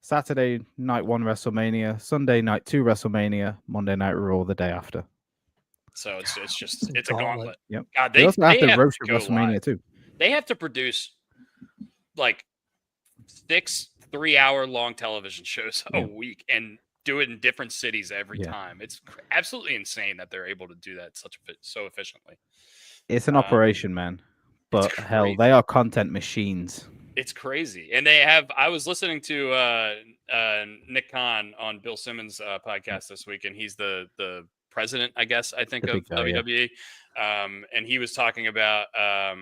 Saturday night 1 WrestleMania. Sunday night 2 WrestleMania. Monday Night Raw the day after. So it's a gauntlet. Yep. God, they also have to roast WrestleMania too. They have to produce like 6 3-hour-long television shows a week and do it in different cities every time. It's absolutely insane that they're able to do that so efficiently. It's an operation, man. But hell, they are content machines. It's crazy. And they have, I was listening to Nick Khan on Bill Simmons' podcast this week, and he's the president, I think, of WWE. Yeah. And he was talking about, I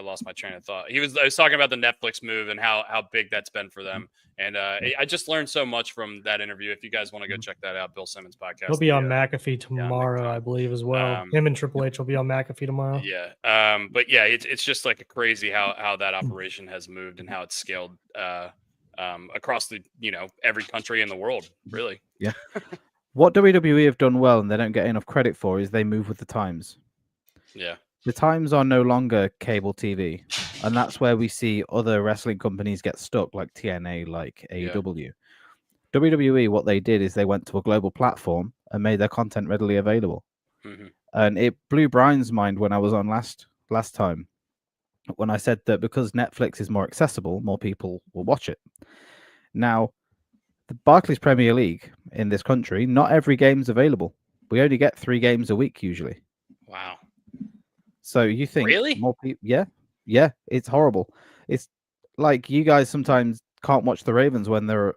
lost my train of thought. I was talking about the Netflix move and how big that's been for them. And I just learned so much from that interview. If you guys want to go check that out, Bill Simmons' podcast. He'll be on McAfee tomorrow, I believe, as well. Him and Triple H will be on McAfee tomorrow. Yeah. But yeah, it's just like a crazy how that operation has moved and how it's scaled across the every country in the world, really. Yeah. What WWE have done well and they don't get enough credit for is they move with the times. Yeah. The times are no longer cable TV, and that's where we see other wrestling companies get stuck, like TNA, like AEW. WWE, what they did is they went to a global platform and made their content readily available. Mm-hmm. And it blew Brian's mind when I was on last time, when I said that because Netflix is more accessible, more people will watch it. Now, the Barclays Premier League in this country, not every game's available. We only get 3 games a week usually. Wow. So you think Really? more people? Yeah, it's horrible. It's like you guys sometimes can't watch the Ravens when they're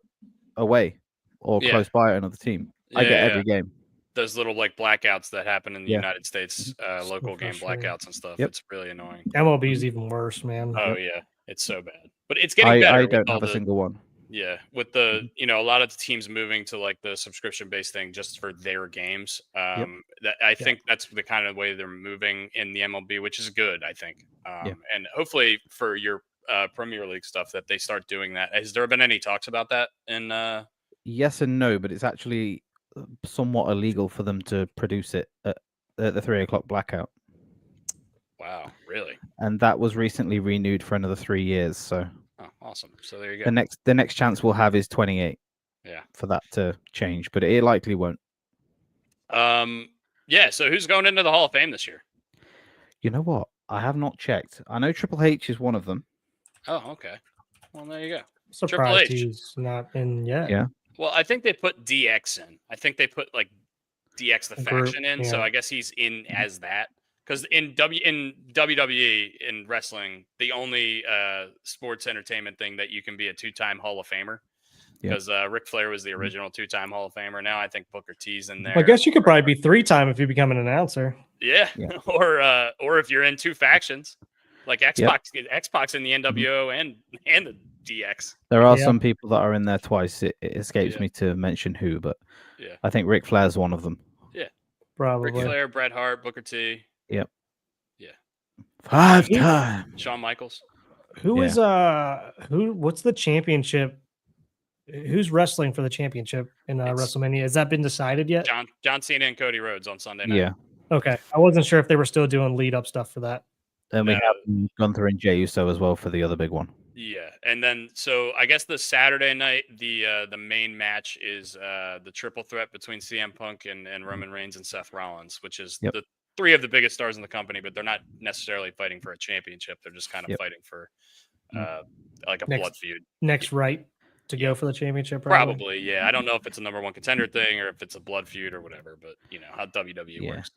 away or close by another team. I get every game. Those little like blackouts that happen in the Yeah. United States, local game frustrating. blackouts and stuff. Yep. It's really annoying. MLB is even worse, man. Oh yeah, it's so bad. But it's getting better. I don't have a single one. Yeah, with the a lot of the teams moving to like the subscription based thing just for their games. That I think that's the kind of way they're moving in the MLB, which is good. I think, and hopefully for your Premier League stuff that they start doing that. Has there been any talks about that? In Yes and no, but it's actually somewhat illegal for them to produce it at the 3:00 blackout. Wow, really? And that was recently renewed for another 3 years. So. Oh, awesome. So there you go. The next chance we'll have is 28. Yeah. For that to change, but it likely won't. Yeah. So who's going into the Hall of Fame this year? You know what? I have not checked. I know Triple H is one of them. Oh, okay. Well, there you go. Surprised he's not in yet. Yeah. Well, I think they put DX in. I think they put like DX the faction in. So I guess he's in as that. Because in WWE, in wrestling, the only sports entertainment thing that you can be a 2-time Hall of Famer. Because Ric Flair was the original 2-time Hall of Famer. Now I think Booker T's in there. I guess you could probably be 3-time if you become an announcer. Yeah. Or if you're in 2 factions, like X-Pac in the NWO and the DX. There are some people that are in there twice. It escapes me to mention who, but I think Ric Flair's one of them. Yeah, probably. Ric Flair, Bret Hart, Booker T. Yep. Yeah. 5 times. Shawn Michaels. What's the championship? Who's wrestling for the championship in WrestleMania? Has that been decided yet? John Cena and Cody Rhodes on Sunday night. Yeah. Okay. I wasn't sure if they were still doing lead up stuff for that. Then we have Gunther and Jey Uso as well for the other big one. Yeah, and then so I guess the Saturday night the main match is the triple threat between CM Punk and Roman Reigns and Seth Rollins, which is the 3 of the biggest stars in the company, but they're not necessarily fighting for a championship. They're just kind of fighting for like a blood feud. Next to go for the championship, probably. Yeah. I don't know if it's a number 1 contender thing or if it's a blood feud or whatever, but you know how WWE works.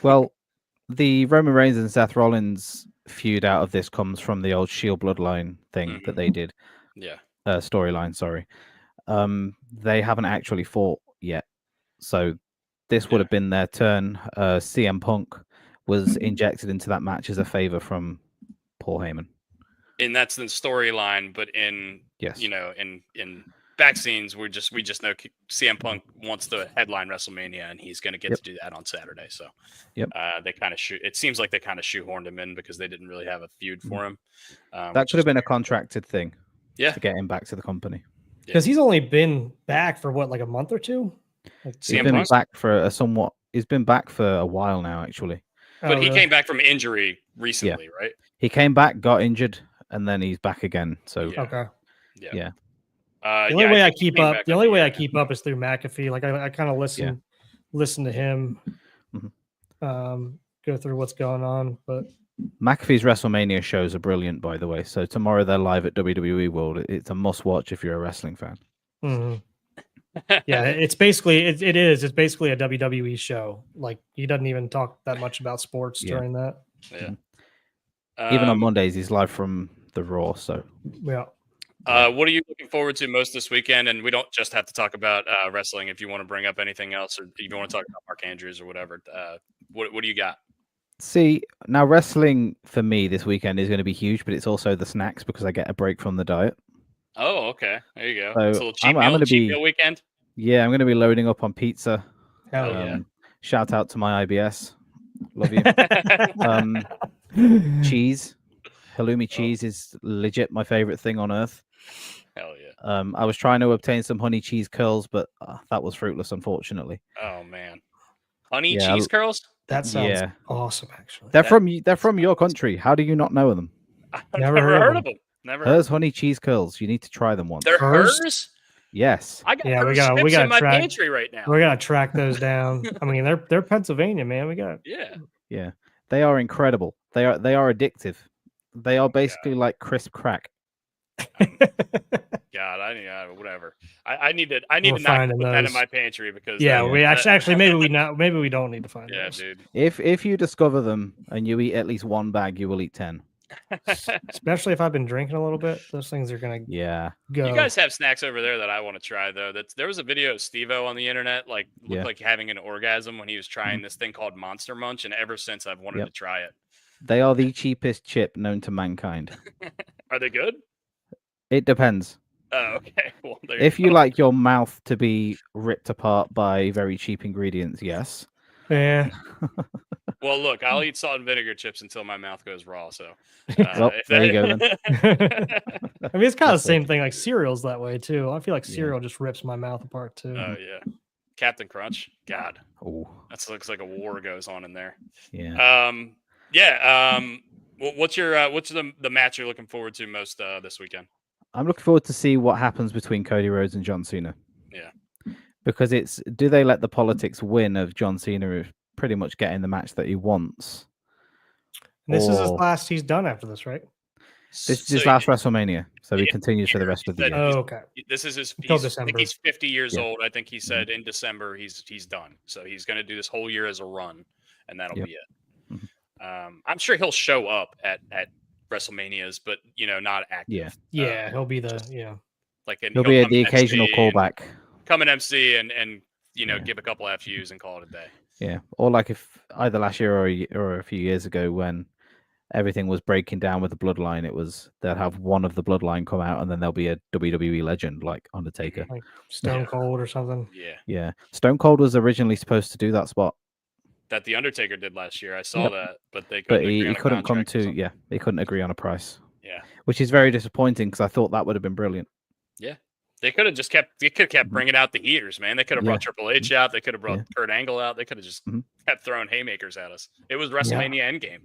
Well, the Roman Reigns and Seth Rollins feud out of this comes from the old Shield Bloodline thing that they did. Yeah. Storyline, sorry. They haven't actually fought yet. So this would have been their turn. CM Punk was injected into that match as a favor from Paul Heyman. And that's the storyline, but in in back scenes, we just know CM Punk wants to headline WrestleMania, and he's going to get to do that on Saturday. So, they kind of it seems like they kind of shoehorned him in because they didn't really have a feud for him. That could have been a contracted thing, to get him back to the company. Because he's only been back for what, like a month or 2? He's been back for He's been back for a while now, actually. But he came back from injury recently, right? He came back, got injured, and then he's back again. So okay, yeah. The only way I keep up, is through McAfee. Like I kind of listen to him, go through what's going on. But McAfee's WrestleMania shows are brilliant, by the way. So tomorrow they're live at WWE World. It's a must-watch if you're a wrestling fan. Yeah, it's basically it's basically a WWE show. Like he doesn't even talk that much about sports during that. Yeah. Even on Mondays, he's live from the Raw. So yeah. What are you looking forward to most this weekend? And we don't just have to talk about wrestling. If you want to bring up anything else, or if you want to talk about Mark Andrews or whatever, what do you got? See, now wrestling for me this weekend is going to be huge, but it's also the snacks because I get a break from the diet. Oh, okay. There you go. So it's a little cheat meal weekend. Yeah, I'm going to be loading up on pizza. Hell yeah. Shout out to my IBS. Love you. Cheese. Halloumi cheese is legit my favorite thing on earth. Hell yeah. I was trying to obtain some honey cheese curls, but that was fruitless, unfortunately. Oh, man. Honey cheese curls? That sounds Yeah. awesome, actually. They're from your country. How do you not know them? I've Never never heard of heard them. of them. Never heard Hers of them. honey cheese curls. You need to try them once. They're Hers? hers? Yes. I got Yeah, we hers gotta chips in my track. pantry right now. We gotta track those down. I mean, they're Pennsylvania, man. We got Yeah. Yeah. They are incredible. They are addictive. They are basically like crisp crack. God, whatever. I need to We're not finding put that in those. my pantry because Yeah, that- we that- actually maybe we don't need to find yeah, those. dude. If you discover them and you eat at least one bag, you will eat 10. Especially if I've been drinking a little bit, those things are gonna Yeah. go. You guys have snacks over there that I want to try though. There was a video of Steve-O on the internet, like looked like having an orgasm when he was trying this thing called Monster Munch, and ever since I've wanted to try it. They are the cheapest chip known to mankind. Are they good? It depends. Oh, okay. Well, there If you go. like your mouth to be ripped apart by very cheap ingredients, yes. Yeah. Well, look, I'll eat salt and vinegar chips until my mouth goes raw. So, Well, there you go then. I mean, it's kind of That's the same thing. Like cereal's that way too. I feel like Yeah. cereal just rips my mouth apart too. Oh yeah, Captain Crunch. God, Oh, that looks like a war goes on in there. yeah. What's the match you're looking forward to most this weekend? I'm looking forward to see what happens between Cody Rhodes and John Cena. Yeah. Because do they let the politics win of John Cena pretty much getting the match that he wants? And this is his Or- last he's done after this, right? This is his last WrestleMania, so he Yeah, continues for the rest of the said- year. Oh, okay. This is his. Until I think December. he's 50 years Yeah. old. I think he said in December he's done. So he's going to do this whole year as a run, and that'll Yep. be it. I'm sure he'll show up at WrestleManias, but not active. Yeah. Yeah, he'll be the just- Like He'll be come the and occasional MC and- callback. Come and MC and Yeah. give a couple FUs and call it a day. Yeah. Or like if either last year or a few years ago when everything was breaking down with the bloodline, they'll have one of the bloodline come out and then there'll be a WWE legend like Undertaker. like Stone Cold or something. Yeah, Yeah. Stone Cold was originally supposed to do that spot, that the Undertaker did last year. I saw Yep. that, but they but couldn't agree he on a couldn't come contract or to something. he couldn't agree on a price, Yeah, which is very disappointing because I thought that would have been brilliant. they could have just kept. They could have kept bringing out the heaters, man. They could have Yeah. brought Triple H out. They could have brought Yeah. Kurt Angle out. They could have just Mhm. kept throwing haymakers at us. It was WrestleMania Endgame.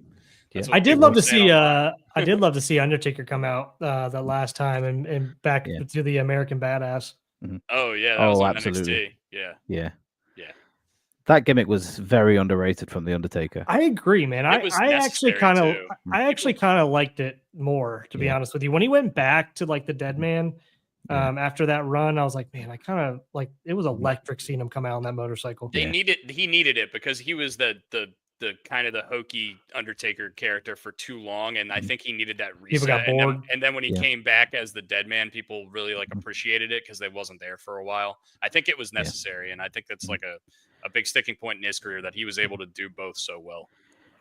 That's Yeah. what I did people love were to saying see online. I did love to see Undertaker come out that last time and back Yeah. to the American Badass. Oh yeah, that was Oh, on absolutely. NXT. Yeah, Yeah. Yeah. That gimmick was very underrated from the Undertaker. I agree, man. It was I actually necessary, kind of too. liked it more, to be Yeah. honest with you. When he went back to like the Dead Man after that run, I was like, man, I kind of like it was electric seeing him come out on that motorcycle. he Yeah. needed it because he was the kind of the hokey Undertaker character for too long, and I think he needed that reset. People got bored. And then when he Yeah. came back as the Dead Man, people really like appreciated it because they wasn't there for a while. I think it was necessary, and I think that's like a big sticking point in his career that he was able to do both so well.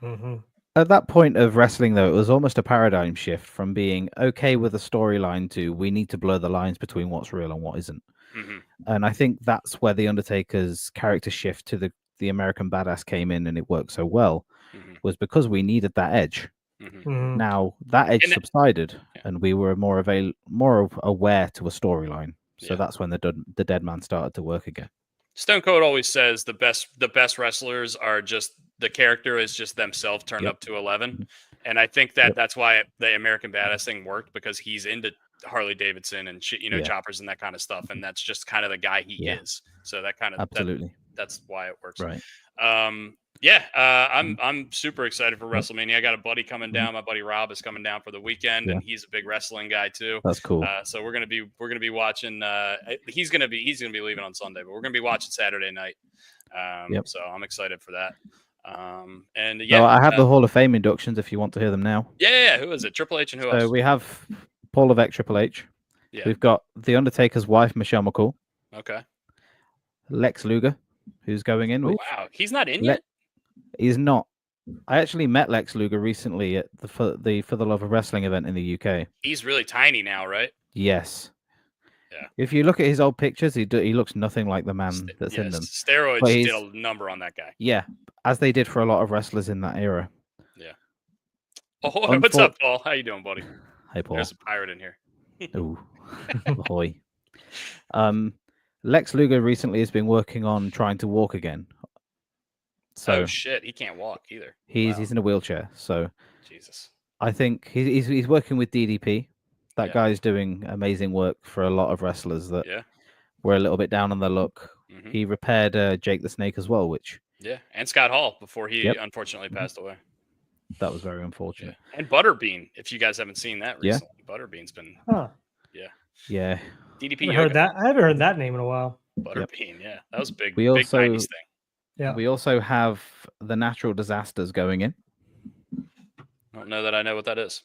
Hmm. At that point of wrestling, though, it was almost a paradigm shift from being okay with a storyline to we need to blur the lines between what's real and what isn't. Hmm. And I think that's where the Undertaker's character shift to the American Badass came in, and it worked so well, Hmm. was because we needed that edge. Hmm. Hmm. Now that edge And subsided, Yeah. and we were more aware to a storyline. So Yeah. that's when the Dead Man started to work again. Stone Cold always says the best wrestlers are just the character is just themselves turned Yep. up to 11, and I think that Yep. that's why the American Badass thing worked because he's into Harley Davidson and shit, Yeah. choppers and that kind of stuff, and that's just kind of the guy he Yeah. is. So that kind of Absolutely. that's why it works. Right. I'm super excited for WrestleMania. I got a buddy coming down. My buddy Rob is coming down for the weekend, Yeah. and he's a big wrestling guy too. That's cool. So we're gonna be watching. He's gonna be leaving on Sunday, but we're gonna be watching Saturday night. Yep. So I'm excited for that. And So I have the Hall of Fame inductions if you want to hear them now. yeah. Who is it? Triple H and who So else? we have Paul Levesque, Triple H. Yeah. We've got The Undertaker's wife, Michelle McCool. Okay. Lex Luger, who's going in. Wow, he's not in Le- yet. He's not. I actually met Lex Luger recently at the For the Love of Wrestling event in the UK. He's really tiny now, right? Yes. Yeah. If you look at his old pictures, he looks nothing like the man that's in them. Steroids But did he's- a number on that guy. Yeah, as they did for a lot of wrestlers in that era. Oh, what's up, Paul? How you doing, buddy? Hey, Paul. There's a pirate in here. Ooh, ahoy. Lex Luger recently has been working on trying to walk again. So oh shit, he can't walk either. he's Wow. he's in a wheelchair. So Jesus. I think he's working with DDP. That Yeah. guy's doing amazing work for a lot of wrestlers that Yeah. were a little bit down on their luck. Mhm. He repaired Jake the Snake as well, which Yeah, and Scott Hall before he Yep. unfortunately passed away. that was very Yeah. unfortunate. And Butterbean, if you guys haven't seen that Yeah. recently, Butterbean's been Huh. Yeah. DDP I Yoga. heard that. I haven't heard that name in a while. Butterbean, yeah, that was a big, We big also- 90s thing. Yeah. We also have the natural disasters going in. I don't know that I know what that is.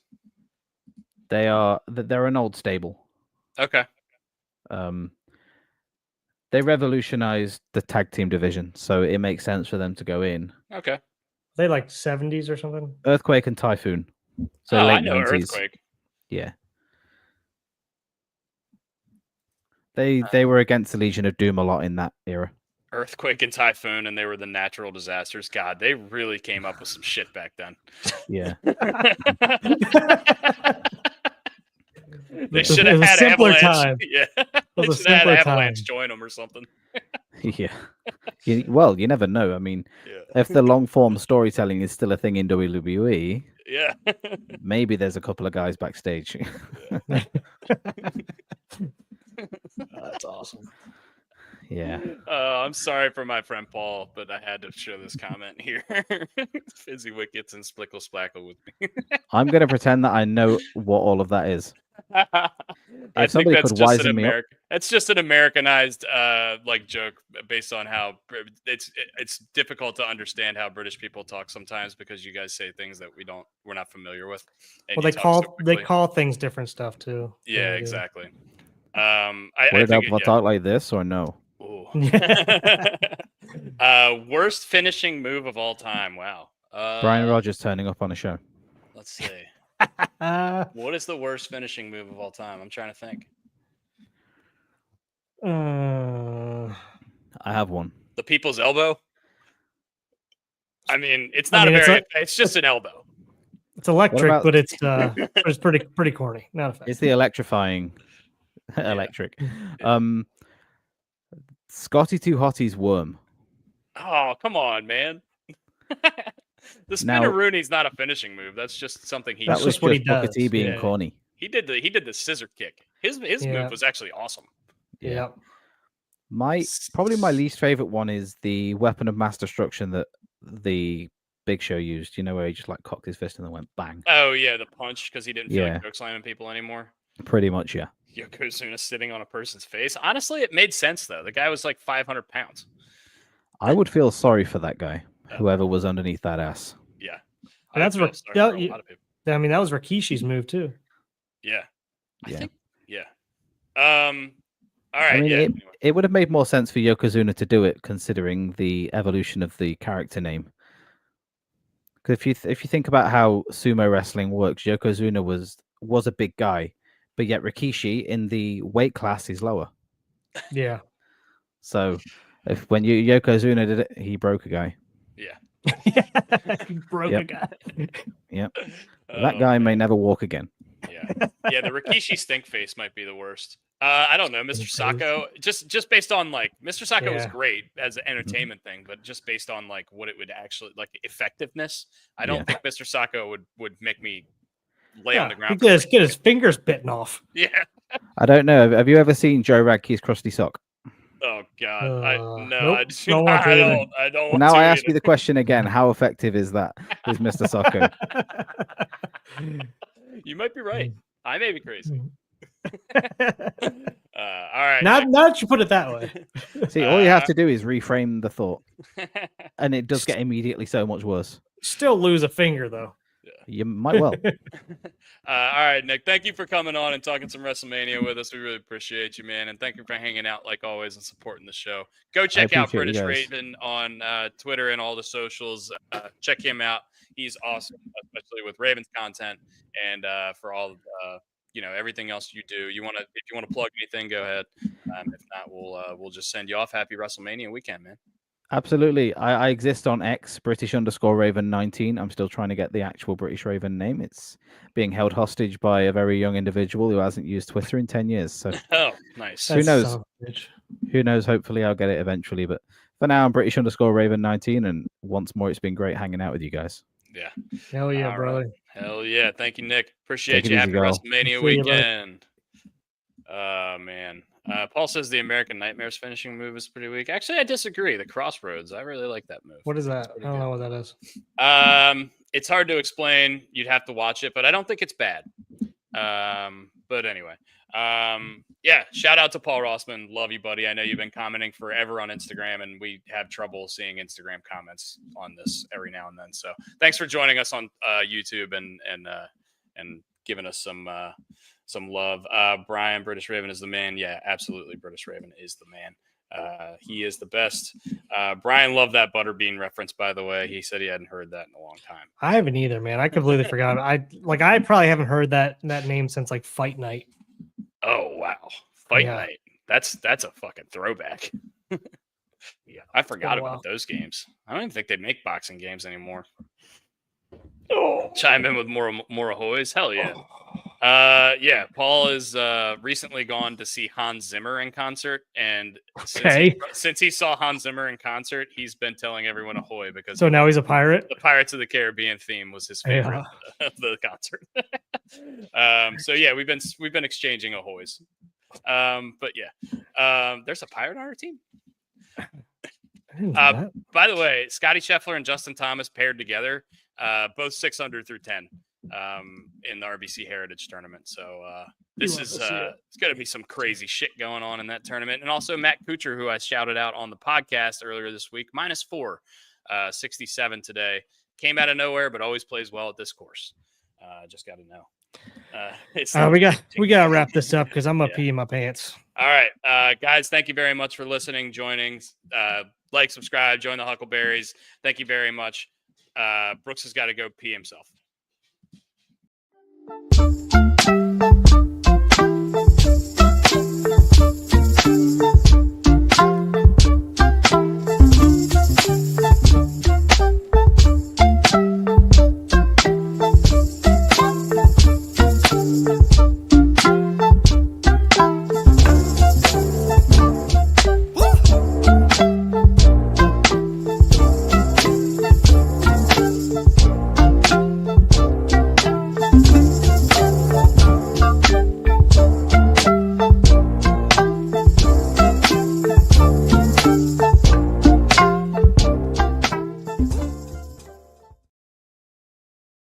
They're an old stable. Okay. They revolutionized the tag team division, so it makes sense for them to go in. Okay. Are they like 70s or something? Earthquake and Typhoon. So oh, late I know 90s. Earthquake. Yeah. They were against the Legion of Doom a lot in that era. Earthquake and Typhoon, and they were the natural disasters. God, they really came up with some shit back then. Yeah. They It was should have a had simpler Avalanche. time. Yeah, was they a should have had simpler Avalanche time. join them or something. Yeah. Well, you never know. I mean, Yeah, if the long form storytelling is still a thing in WWE, yeah. maybe there's a couple of guys backstage. That's awesome. Yeah. I'm sorry for my friend Paul, but I had to show this comment here. Fizzywick gets in Splickle Splackle with me. I'm going to pretend that I know what all of that is. I think somebody that's could just an wisen me up. It's just an Americanized like joke based on how it's difficult to understand how British people talk sometimes because you guys say things that we're not familiar with. And Well, you talk so they quickly. call things different stuff too. Yeah, they do. exactly. Would I it help think if I talk like this or no? Ooh. Worst finishing move of all time. Wow. Brian Rogers turning up on a show. Let's see. What is the worst finishing move of all time? I'm trying to think. I have one. The people's elbow. I mean, it's I not mean, it's just an elbow. It's electric, about- but it's pretty corny. Not effective. It's the electrifying electric. Scotty Too Hotty's worm. Oh, come on, man. The spinner-rooney's not a finishing move. That's just something he That does. was just what he just Booker does, T being yeah. corny. He did the scissor kick. His Yeah. move was actually awesome. Yeah. Probably my least favorite one is the weapon of mass destruction that the Big Show used. You know, where he just like cocked his fist and then went bang. Oh yeah, the punch because he didn't feel Yeah. like choke slamming people anymore. Pretty much, yeah. Yokozuna sitting on a person's face. Honestly, it made sense though. The guy was like 500 pounds. I would feel sorry for that guy, whoever was underneath that ass. Yeah, And that's I feel what- sorry yeah, for a you- lot of people. I mean, that was Rikishi's move too. Yeah, I Yeah. think. Yeah. All right. I mean, yeah. it would have made more sense for Yokozuna to do it, considering the evolution of the character name. Because if you think about how sumo wrestling works, Yokozuna was a big guy, but yet Rikishi in the weight class is lower. Yeah. So when Yokozuna did it, he broke a guy. Yeah. He broke Yep. a guy. Yep. That guy may never walk again. Yeah. Yeah. The Rikishi stink face might be the worst. I don't know, Mr. Sacco. Just based on like Mr. Sacco was Yeah. great as an entertainment thing, but just based on like what it would actually like effectiveness, I don't think Mr. Sacco would make me lay on the ground. Get his fingers bitten off. Yeah. I don't know. Have you ever seen Joe Radke's Krusty Sock? Oh God. Nope, don't want to either. I don't Well, want now to I ask either. you the question again: how effective is that? Is Mr. Sacco? You might be right. I may be crazy. All All right. now that you put it that way. See, all you have to do is reframe the thought, and it does get immediately so much worse. Still lose a finger though. You might well. All right, Nick. Thank you for coming on and talking some WrestleMania with us. We really appreciate you, man, and thank you for hanging out like always and supporting the show. Go check out appreciate you British guys. Raven on Twitter and all the socials. Check him out. He's awesome, especially with Raven's content and for all everything else you do. If you want to plug anything, go ahead. If not, we'll just send you off. Happy WrestleMania weekend, man. Absolutely. I exist on X, British_Raven19. I'm still trying to get the actual British Raven name. It's being held hostage by a very young individual who hasn't used Twitter in 10 years. So Oh, nice. Who knows? Son of a bitch. who knows? Hopefully I'll get it eventually. But For now, I'm British_Raven19, and once more, it's been great hanging out with you guys. Yeah. Hell yeah, All brother. right. Hell yeah. Thank you, Nick. Appreciate Take it you. easy, Happy girl. WrestleMania See you, weekend. Man. Paul says the American Nightmares finishing move is pretty weak. Actually, I disagree. The Crossroads, I really like that move. What is that? It's I don't know what that is. It's hard to explain. You'd have to watch it, but I don't think it's bad. But anyway, yeah, shout out to Paul Rossman. Love you, buddy. I know you've been commenting forever on Instagram, and we have trouble seeing Instagram comments on this every now and then. So thanks for joining us on YouTube and giving us some love. Brian, British Raven is the man. Yeah, absolutely. British Raven is the man. He is the best. Brian loved that Butterbean reference, by the way. He said he hadn't heard that in a long time. I haven't either, man. I completely forgot. I probably haven't heard that name since like Fight Night. Oh wow, Fight Yeah. Night. That's a fucking throwback. Yeah, I forgot about those games. I don't even think they make boxing games anymore. Oh, chime in with more ahoys. Hell yeah. Yeah, Paul is recently gone to see Hans Zimmer in concert, and since he saw Hans Zimmer in concert, he's been telling everyone ahoy because so now he's a pirate. The Pirates of the Caribbean theme was his favorite of the concert. So yeah, we've been exchanging ahoys. But yeah, there's a pirate on our team. By the way, Scotty Scheffler and Justin Thomas paired together, both 6 under through 10 in the RBC Heritage Tournament. So this is it's going to be some crazy shit going on in that tournament. And also Matt Kuchar, who I shouted out on the podcast earlier this week, -4, 67 today. Came out of nowhere, but always plays well at this course. Just got to know. We got to wrap this up because I'm going to pee in my pants. All right, guys, thank you very much for listening, joining. Like, subscribe, join the Huckleberries. Thank you very much. Brooks has got to go pee himself.